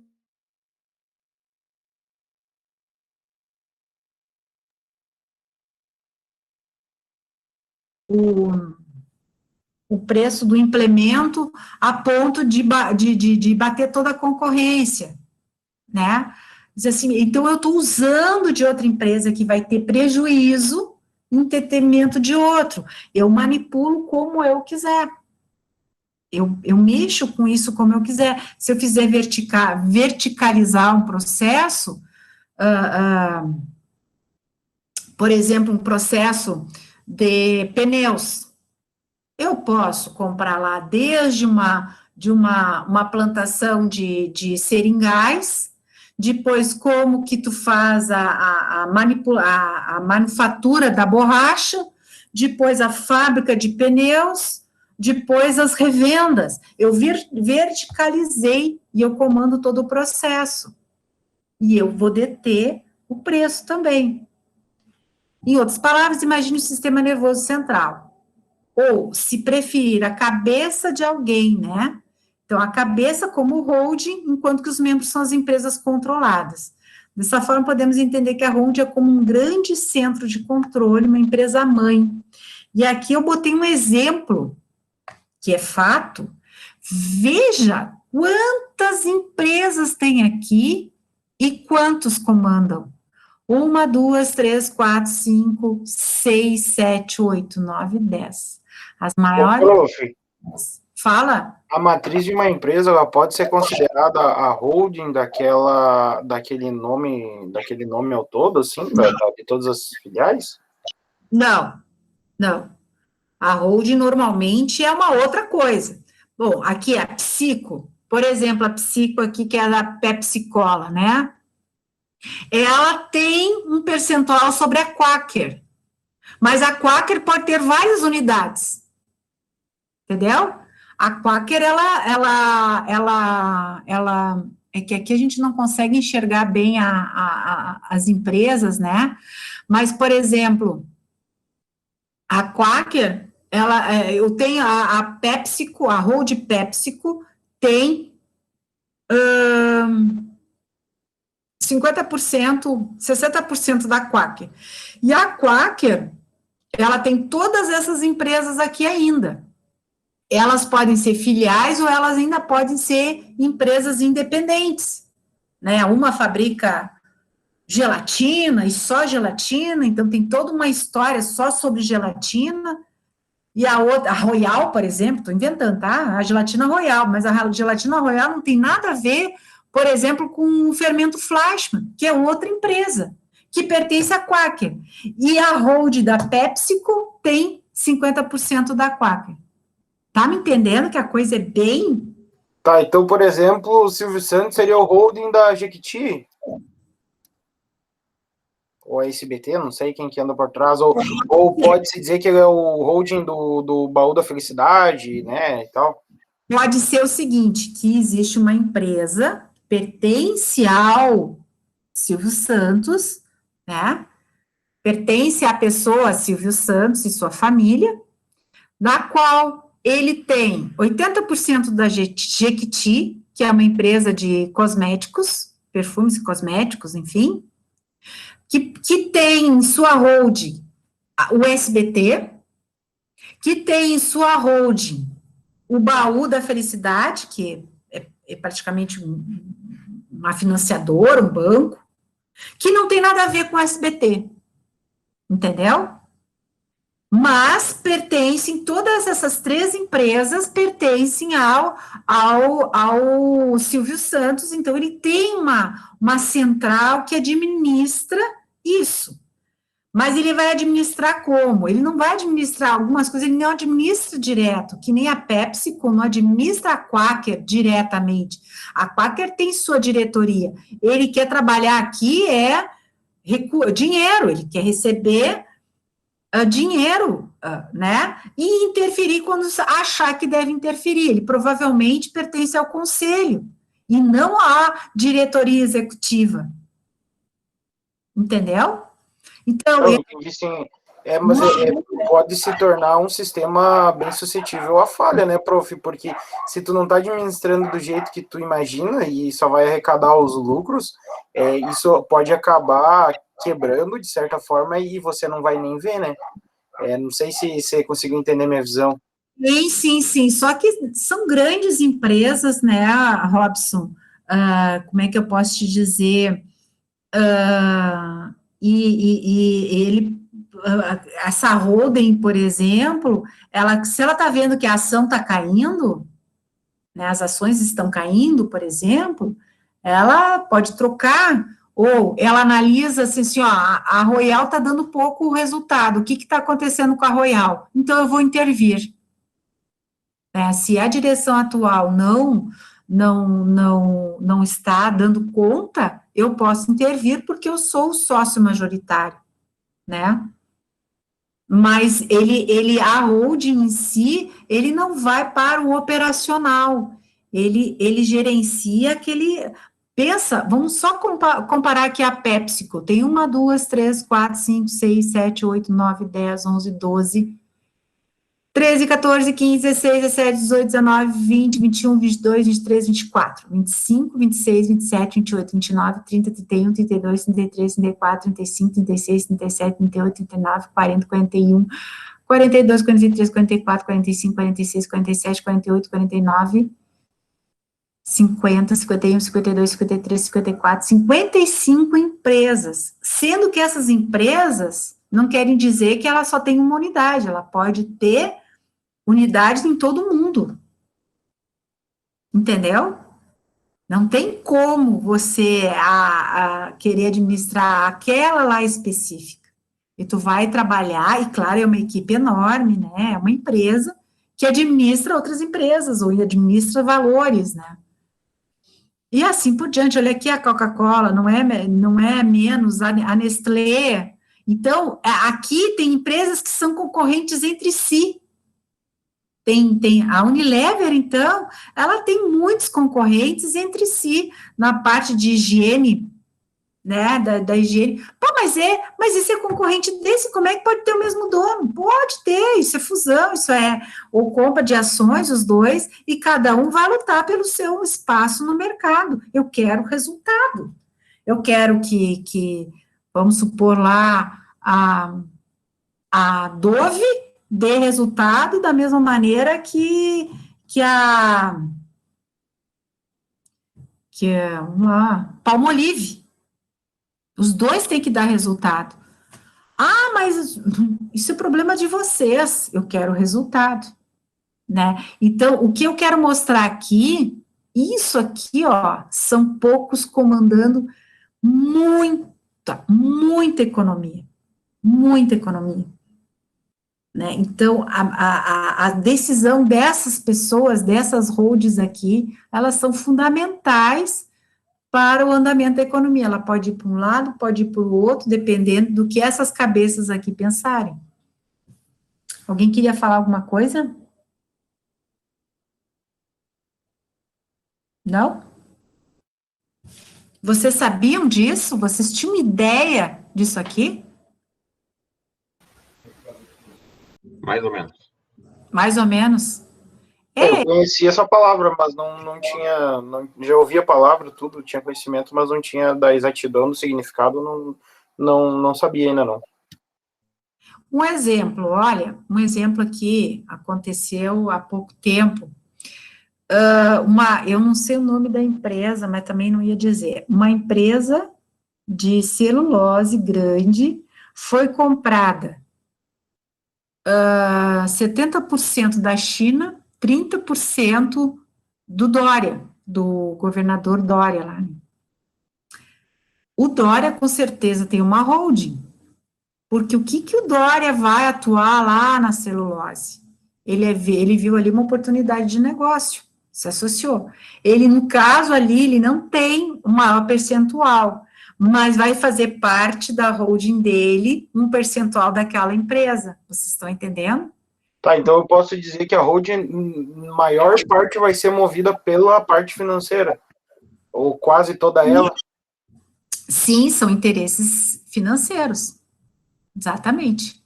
o preço do implemento a ponto de bater toda a concorrência, né? Diz assim, então eu estou usando de outra empresa que vai ter prejuízo em detrimento de outro. Eu manipulo como eu quiser. Eu mexo com isso como eu quiser. Se eu fizer verticalizar um processo, por exemplo, um processo de pneus, eu posso comprar lá desde uma plantação de seringais, depois como que tu faz a manufatura da borracha, depois a fábrica de pneus, depois as revendas. Eu verticalizei e eu comando todo o processo. E eu vou deter o preço também. Em outras palavras, imagine o sistema nervoso central. Ou, se preferir, a cabeça de alguém, né? Então, a cabeça como holding, enquanto que os membros são as empresas controladas. Dessa forma, podemos entender que a holding é como um grande centro de controle, uma empresa mãe. E aqui eu botei um exemplo, que é fato. Veja quantas empresas tem aqui e quantos comandam. 1, 2, 3, 4, 5, 6, 7, 8, 9, 10. As maiores... Prof, fala. A matriz de uma empresa, ela pode ser considerada a holding daquele nome ao todo, assim, de todas as filiais? Não. A holding normalmente é uma outra coisa. Bom, aqui é a Psico, por exemplo, a Psico aqui, que é da Pepsi Cola, né? Ela tem um percentual sobre a Quaker, mas a Quaker pode ter várias unidades, entendeu? A Quaker, ela é que aqui a gente não consegue enxergar bem as empresas, né? Mas, por exemplo, a Quaker, eu tenho a PepsiCo, a Hold PepsiCo tem 50%, 60% da Quaker. E a Quaker, ela tem todas essas empresas aqui ainda. Elas podem ser filiais ou elas ainda podem ser empresas independentes, né? Uma fabrica gelatina e só gelatina, então tem toda uma história só sobre gelatina, e a outra, a Royal, por exemplo, estou inventando, tá? A gelatina Royal, mas a gelatina Royal não tem nada a ver, por exemplo, com o fermento Fleischmann, que é outra empresa, que pertence à Quaker. E a hold da PepsiCo tem 50% da Quaker. Tá me entendendo que a coisa é bem... Tá, então, por exemplo, o Silvio Santos seria o holding da Jequiti? ou a SBT, não sei quem que anda por trás, ou pode-se dizer que ele é o holding do Baú da Felicidade, né, e tal? Pode ser o seguinte, que existe uma empresa, pertence ao Silvio Santos, né, pertence à pessoa Silvio Santos e sua família, na qual ele tem 80% da Jequiti, que é uma empresa de cosméticos, perfumes e cosméticos, enfim, que tem em sua holding o SBT, que tem em sua holding o Baú da Felicidade, que é praticamente uma financiadora, um banco, que não tem nada a ver com o SBT, entendeu? Mas pertencem, todas essas 3 empresas pertencem ao Silvio Santos, então ele tem uma central que administra isso. Mas ele vai administrar como? Ele não vai administrar algumas coisas, ele não administra direto, que nem a PepsiCo não administra a Quaker diretamente. A Quaker tem sua diretoria. Ele quer trabalhar aqui dinheiro, ele quer receber dinheiro, né? E interferir quando achar que deve interferir. Ele provavelmente pertence ao conselho e não à diretoria executiva. Entendeu? Então, Eu entendi, sim. Mas pode se tornar um sistema bem suscetível à falha, né, prof? Porque se tu não está administrando do jeito que tu imagina e só vai arrecadar os lucros, isso pode acabar quebrando, de certa forma, e você não vai nem ver, né? Não sei se você conseguiu entender minha visão. Sim. Só que são grandes empresas, né, Robson? Como é que eu posso te dizer? E ele, essa holding, por exemplo, se ela está vendo que a ação está caindo, né, as ações estão caindo, por exemplo, ela pode trocar, ou ela analisa assim, ó, a Royal está dando pouco resultado, o que está acontecendo com a Royal? Então, eu vou intervir. Se a direção atual não está dando conta, eu posso intervir porque eu sou o sócio majoritário, né? Mas a holding em si, ele não vai para o operacional, ele gerencia aquele... Pensa, vamos só comparar aqui a PepsiCo, tem 1, 2, 3, 4, 5, 6, 7, 8, 9, 10, 11, 12... 13, 14, 15, 16, 17, 18, 19, 20, 21, 22, 23, 24, 25, 26, 27, 28, 29, 30, 31, 32, 33, 34, 35, 36, 37, 38, 39, 40, 41, 42, 43, 44, 45, 46, 47, 48, 49, 50, 51, 52, 53, 54, 55 empresas, sendo que essas empresas não querem dizer que ela só tem uma unidade, ela pode ter unidades em todo mundo, entendeu? Não tem como você querer administrar aquela lá específica, e tu vai trabalhar, e claro, é uma equipe enorme, né, é uma empresa que administra outras empresas, ou administra valores, né, e assim por diante. Olha aqui a Coca-Cola, não é menos, a Nestlé. Então, aqui tem empresas que são concorrentes entre si. Tem a Unilever, então, ela tem muitos concorrentes entre si, na parte de higiene, né, da higiene. Pô, mas isso é concorrente desse, como é que pode ter o mesmo dono? Pode ter, isso é fusão, isso é, ou compra de ações, os dois, e cada um vai lutar pelo seu espaço no mercado. Eu quero resultado. Eu quero que vamos supor lá, a Dove dê resultado da mesma maneira que uma Palmolive. Os dois têm que dar resultado. Mas isso é problema de vocês. Eu quero resultado, né? Então, o que eu quero mostrar aqui, isso aqui, ó, são poucos comandando muita economia. Muita economia. Né? Então, a decisão dessas pessoas, dessas holdings aqui, elas são fundamentais para o andamento da economia. Ela pode ir para um lado, pode ir para o outro, dependendo do que essas cabeças aqui pensarem. Alguém queria falar alguma coisa? Não? Vocês sabiam disso? Vocês tinham ideia disso aqui? Mais ou menos. Mais ou menos. Eu conhecia essa palavra, mas não tinha. Já ouvia a palavra, tudo, tinha conhecimento, mas não tinha da exatidão do significado, não sabia ainda não. Um exemplo, olha, um exemplo aqui aconteceu há pouco tempo. Eu não sei o nome da empresa, mas também não ia dizer. Uma empresa de celulose grande foi comprada 70% da China, 30% do Dória, do governador Dória lá. O Dória, com certeza, tem uma holding, porque o que o Dória vai atuar lá na celulose? Ele viu ali uma oportunidade de negócio, se associou. Ele, no caso ali, ele não tem um maior percentual, mas vai fazer parte da holding dele, um percentual daquela empresa. Vocês estão entendendo? Tá, então eu posso dizer que a holding, maior parte, vai ser movida pela parte financeira, ou quase toda ela. Sim, são interesses financeiros. Exatamente.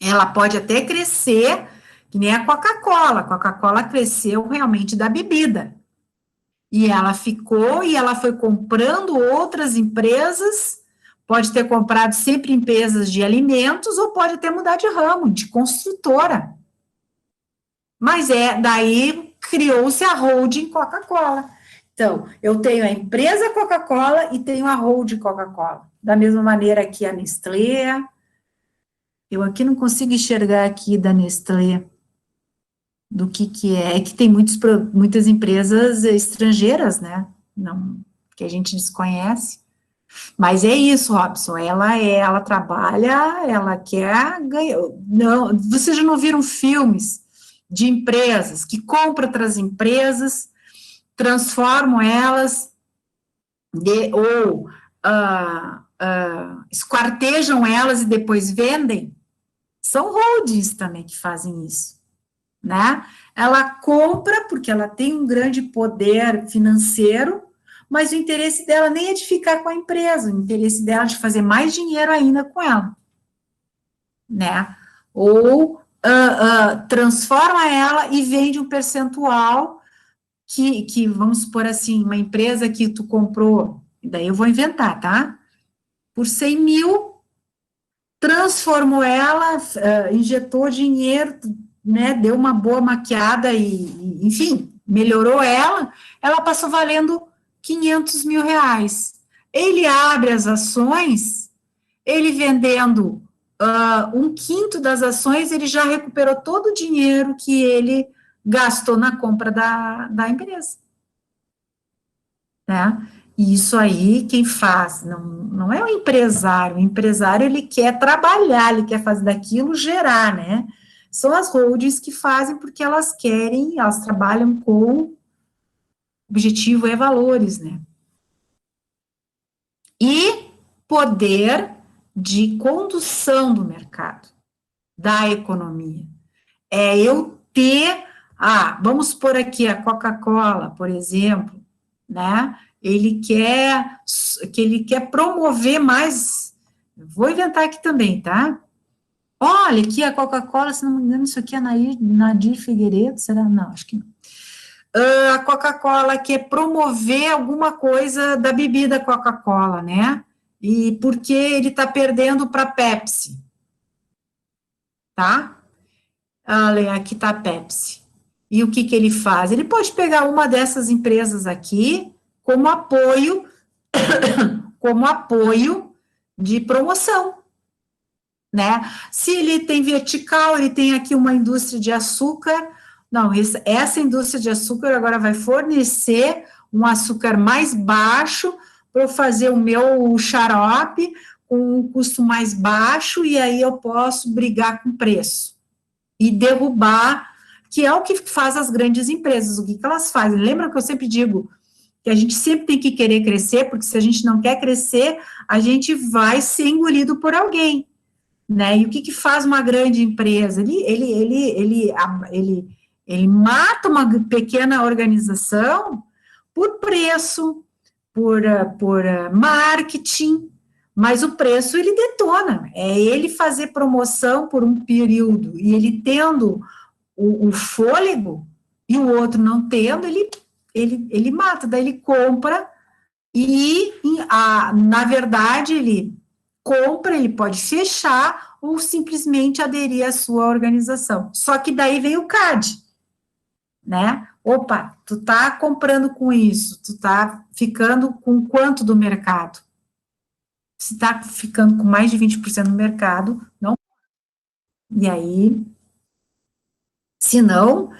Ela pode até crescer, que nem a Coca-Cola. A Coca-Cola cresceu realmente da bebida. E ela foi comprando outras empresas, pode ter comprado sempre empresas de alimentos, ou pode até mudar de ramo, de construtora. Mas daí criou-se a holding Coca-Cola. Então, eu tenho a empresa Coca-Cola e tenho a holding Coca-Cola. Da mesma maneira que a Nestlé. Eu aqui não consigo enxergar aqui da Nestlé do que é. É que tem muitas empresas estrangeiras, né? Não, que a gente desconhece. Mas é isso, Robson. Ela trabalha, ela quer ganhar. Não, vocês já não viram filmes de empresas que compram outras empresas, transformam elas ou esquartejam elas e depois vendem? São holdings também que fazem isso, né? Ela compra porque ela tem um grande poder financeiro, mas o interesse dela nem é de ficar com a empresa, o interesse dela é de fazer mais dinheiro ainda com ela, né? Ou transforma ela e vende um percentual que, vamos supor assim, uma empresa que tu comprou, daí eu vou inventar, tá? Por 100 mil, transformou ela, injetou dinheiro, né, deu uma boa maquiada e, enfim, melhorou ela passou valendo 500 mil reais. Ele abre as ações, ele vendendo 1/5 das ações, ele já recuperou todo o dinheiro que ele gastou na compra da empresa. Né? E isso aí, quem faz, não é o empresário, ele quer trabalhar, ele quer fazer daquilo gerar, né? São as holdings que fazem porque elas trabalham com objetivo e valores, né? E poder de condução do mercado, da economia. É eu ter, vamos pôr aqui a Coca-Cola, por exemplo, né? Ele quer promover mais, vou inventar aqui também, tá? Olha, aqui a Coca-Cola, se não me engano, isso aqui é Nadir Figueiredo, será? Não, acho que não. A Coca-Cola quer promover alguma coisa da bebida Coca-Cola, né? E porque ele está perdendo para Pepsi, tá? Olha, aqui está a Pepsi. E o que ele faz? Ele pode pegar uma dessas empresas aqui como apoio de promoção, né? Se ele tem vertical, ele tem aqui uma indústria de açúcar, não, essa indústria de açúcar agora vai fornecer um açúcar mais baixo para eu fazer o meu xarope com um custo mais baixo, e aí eu posso brigar com preço e derrubar, que é o que faz as grandes empresas. O que elas fazem? Lembra que eu sempre digo, que a gente sempre tem que querer crescer, porque se a gente não quer crescer, a gente vai ser engolido por alguém, né? E o que faz uma grande empresa? Ele mata uma pequena organização por preço, por marketing, mas o preço ele detona, é ele fazer promoção por um período, e ele tendo o fôlego, e o outro não tendo, ele mata, daí ele compra, e na verdade ele compra, ele pode fechar, ou simplesmente aderir à sua organização, só que daí vem o CAD, né? Opa, tu tá comprando com isso, tu tá ficando com quanto do mercado? Se tá ficando com mais de 20% do mercado, não. E aí, se não,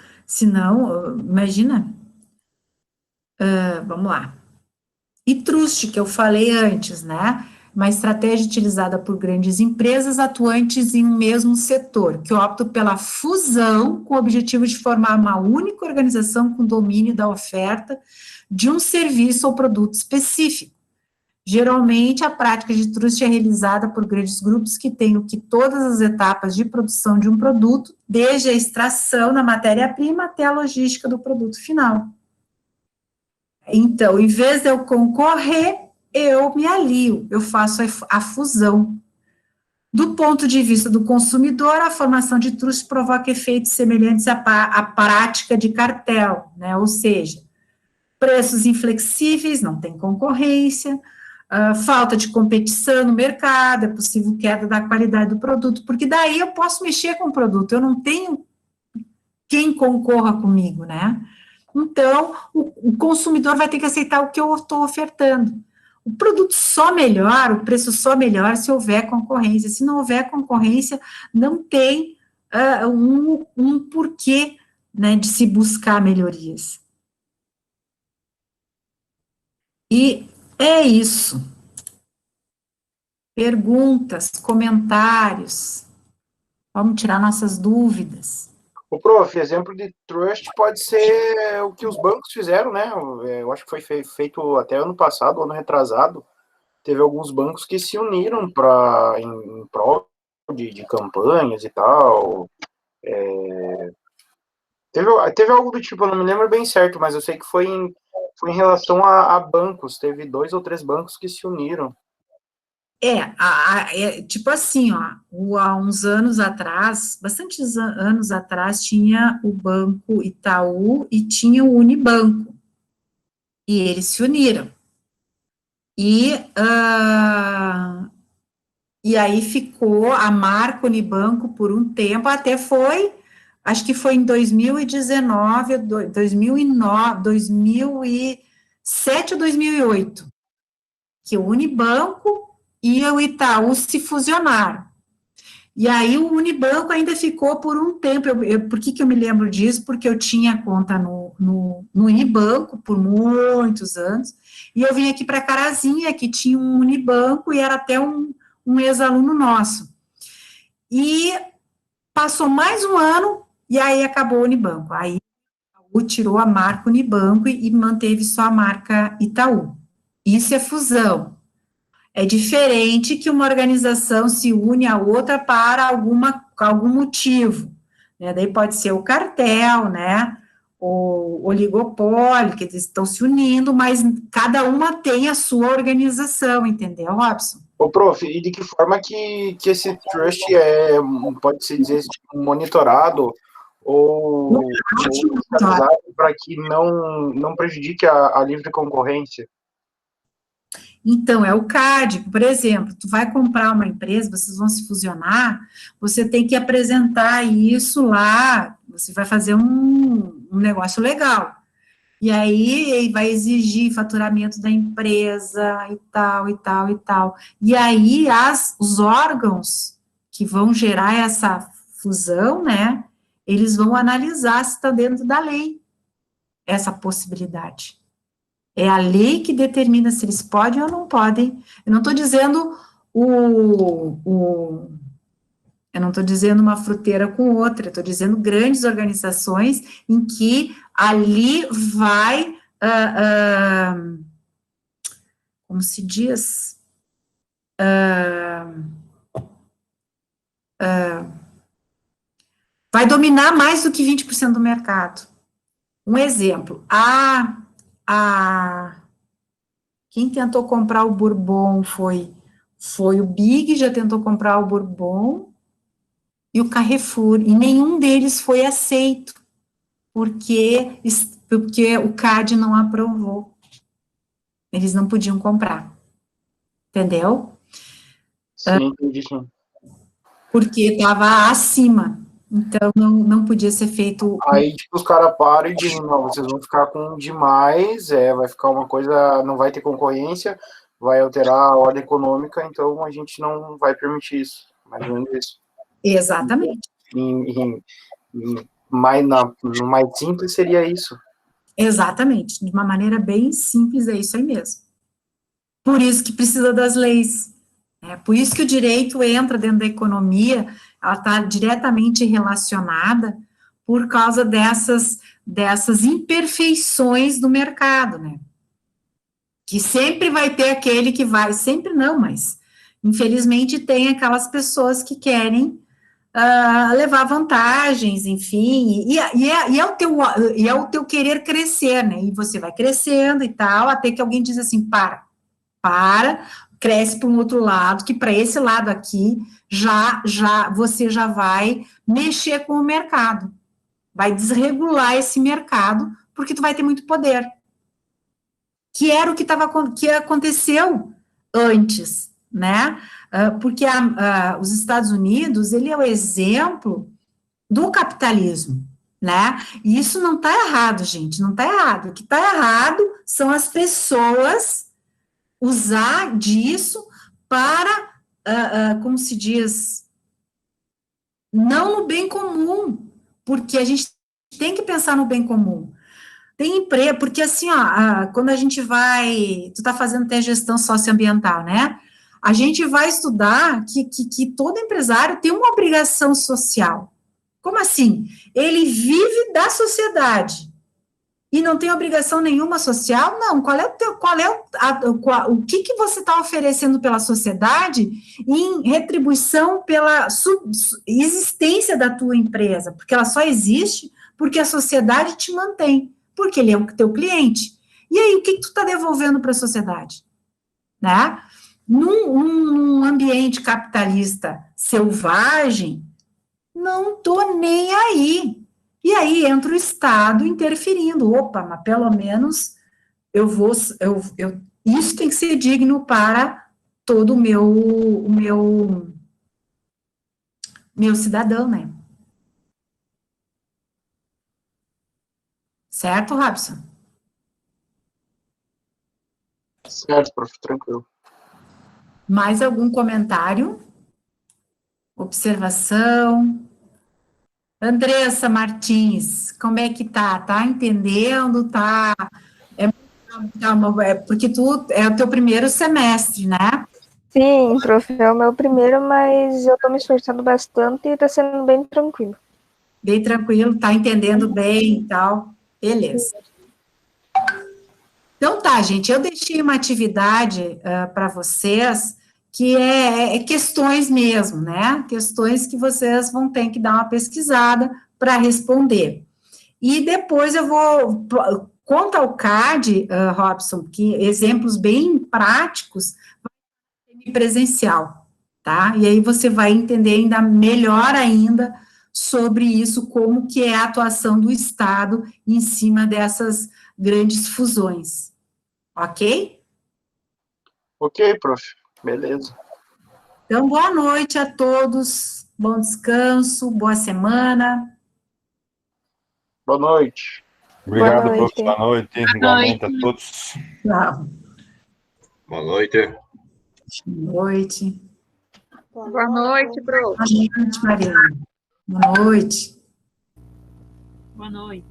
imagina, vamos lá. E trust, que eu falei antes, né? Uma estratégia utilizada por grandes empresas atuantes em um mesmo setor, que optam pela fusão com o objetivo de formar uma única organização com domínio da oferta de um serviço ou produto específico. Geralmente, a prática de trust é realizada por grandes grupos que têm todas as etapas de produção de um produto, desde a extração da matéria-prima até a logística do produto final. Então, em vez de eu concorrer, eu me alio, eu faço a fusão. Do ponto de vista do consumidor, a formação de trust provoca efeitos semelhantes à prática de cartel, né? Ou seja, preços inflexíveis, não tem concorrência, falta de competição no mercado, é possível queda da qualidade do produto, porque daí eu posso mexer com o produto, eu não tenho quem concorra comigo, né? Então, o consumidor vai ter que aceitar o que eu estou ofertando. O produto só melhora, o preço só melhora se houver concorrência. Se não houver concorrência, não tem um porquê, né, de se buscar melhorias. E é isso. Perguntas, comentários. Vamos tirar nossas dúvidas. O prof, exemplo de trust pode ser o que os bancos fizeram, né? Eu acho que foi feito até ano passado, ano retrasado. Teve alguns bancos que se uniram em prol de campanhas e tal. Teve algo do tipo, eu não me lembro bem certo, mas eu sei que foi em relação a bancos. Teve 2 ou 3 bancos que se uniram. Tipo assim, ó, há uns anos atrás, bastantes anos atrás, tinha o Banco Itaú e tinha o Unibanco, e eles se uniram, e aí ficou a marca Unibanco por um tempo, até acho que foi em 2019, 2007 ou 2008, que o Unibanco e o Itaú se fusionaram. E aí o Unibanco ainda ficou por um tempo. Por que eu me lembro disso? Porque eu tinha conta no Unibanco por muitos anos, e eu vim aqui para Carazinha, que tinha um Unibanco, e era até um ex-aluno nosso. E passou mais um ano, e aí acabou o Unibanco. Aí o tirou a marca Unibanco e manteve só a marca Itaú. Isso é fusão. É diferente que uma organização se une a outra para algum motivo, né? Daí pode ser o cartel, né? O oligopólio, que eles estão se unindo, mas cada uma tem a sua organização, entendeu, Robson? Ô, prof, e de que forma que esse trust pode-se dizer, monitorado ou para que não prejudique a livre concorrência? Então, é o CAD, por exemplo, tu vai comprar uma empresa, vocês vão se fusionar, você tem que apresentar isso lá, você vai fazer um negócio legal, e aí vai exigir faturamento da empresa, e tal, e tal, e tal, e aí os órgãos que vão gerar essa fusão, né, eles vão analisar se está dentro da lei, essa possibilidade. É a lei que determina se eles podem ou não podem. Eu não estou dizendo eu não estou dizendo uma fruteira com outra, eu estou dizendo grandes organizações em que ali vai como se diz, vai dominar mais do que 20% do mercado. Um exemplo, quem tentou comprar o Bourbon foi o Big, já tentou comprar o Bourbon, e o Carrefour, e nenhum deles foi aceito, porque o CAD não aprovou. Eles não podiam comprar. Entendeu? Sim, entendi, sim. Porque estava acima. Então, não podia ser feito... Aí, tipo, os caras param e dizem, não, vocês vão ficar com demais, vai ficar uma coisa, não vai ter concorrência, vai alterar a ordem econômica, então a gente não vai permitir isso. Mais ou menos isso. Exatamente. No mais simples seria isso. Exatamente. De uma maneira bem simples, é isso aí mesmo. Por isso que precisa das leis. Por isso que o direito entra dentro da economia, ela está diretamente relacionada por causa dessas imperfeições do mercado, né? Que sempre vai ter aquele que vai, sempre não, mas infelizmente tem aquelas pessoas que querem levar vantagens, enfim, e é o teu querer crescer, né? E você vai crescendo e tal, até que alguém diz assim, para, cresce para um outro lado, que para esse lado aqui, você já vai mexer com o mercado, vai desregular esse mercado, porque tu vai ter muito poder, que era o que aconteceu antes, né? Porque os Estados Unidos, ele é o exemplo do capitalismo, né? E isso não está errado, gente, não está errado. O que está errado são as pessoas usar disso para, como se diz, não no bem comum, porque a gente tem que pensar no bem comum. Tem emprego, porque assim, quando a gente vai, tu está fazendo até gestão socioambiental, né? A gente vai estudar que todo empresário tem uma obrigação social. Como assim? Ele vive da sociedade e não tem obrigação nenhuma social? Não. O que você está oferecendo pela sociedade em retribuição pela existência da tua empresa? Porque ela só existe porque a sociedade te mantém, porque ele é o teu cliente. E aí, o que tu está devolvendo para a sociedade? Né? Num ambiente capitalista selvagem, não estou nem aí. E aí entra o Estado interferindo. Opa, mas pelo menos isso tem que ser digno para todo o meu cidadão, né? Certo, Robson? Certo, prof, tranquilo. Mais algum comentário? Observação? Andressa Martins, como é que tá? Tá entendendo? Tá? Porque tu é o teu primeiro semestre, né? Sim, prof, é o meu primeiro, mas eu tô me esforçando bastante e tá sendo bem tranquilo. Bem tranquilo, tá entendendo bem e tal. Beleza. Então tá, gente, eu deixei uma atividade para vocês que é questões mesmo, né? Questões que vocês vão ter que dar uma pesquisada para responder. E depois eu vou, quanto ao CAD, Robson, que exemplos bem práticos, presencial, tá? E aí você vai entender ainda melhor ainda sobre isso, como que é a atuação do Estado em cima dessas grandes fusões. Ok? Ok, prof. Beleza. Então, boa noite a todos, bom descanso, boa semana. Boa noite. Obrigado, Boa noite. prof. Boa noite. Igualmente a todos. Tchau. Boa noite. Boa noite. Boa noite, prof. Boa noite, Mariana. Boa noite. Boa noite.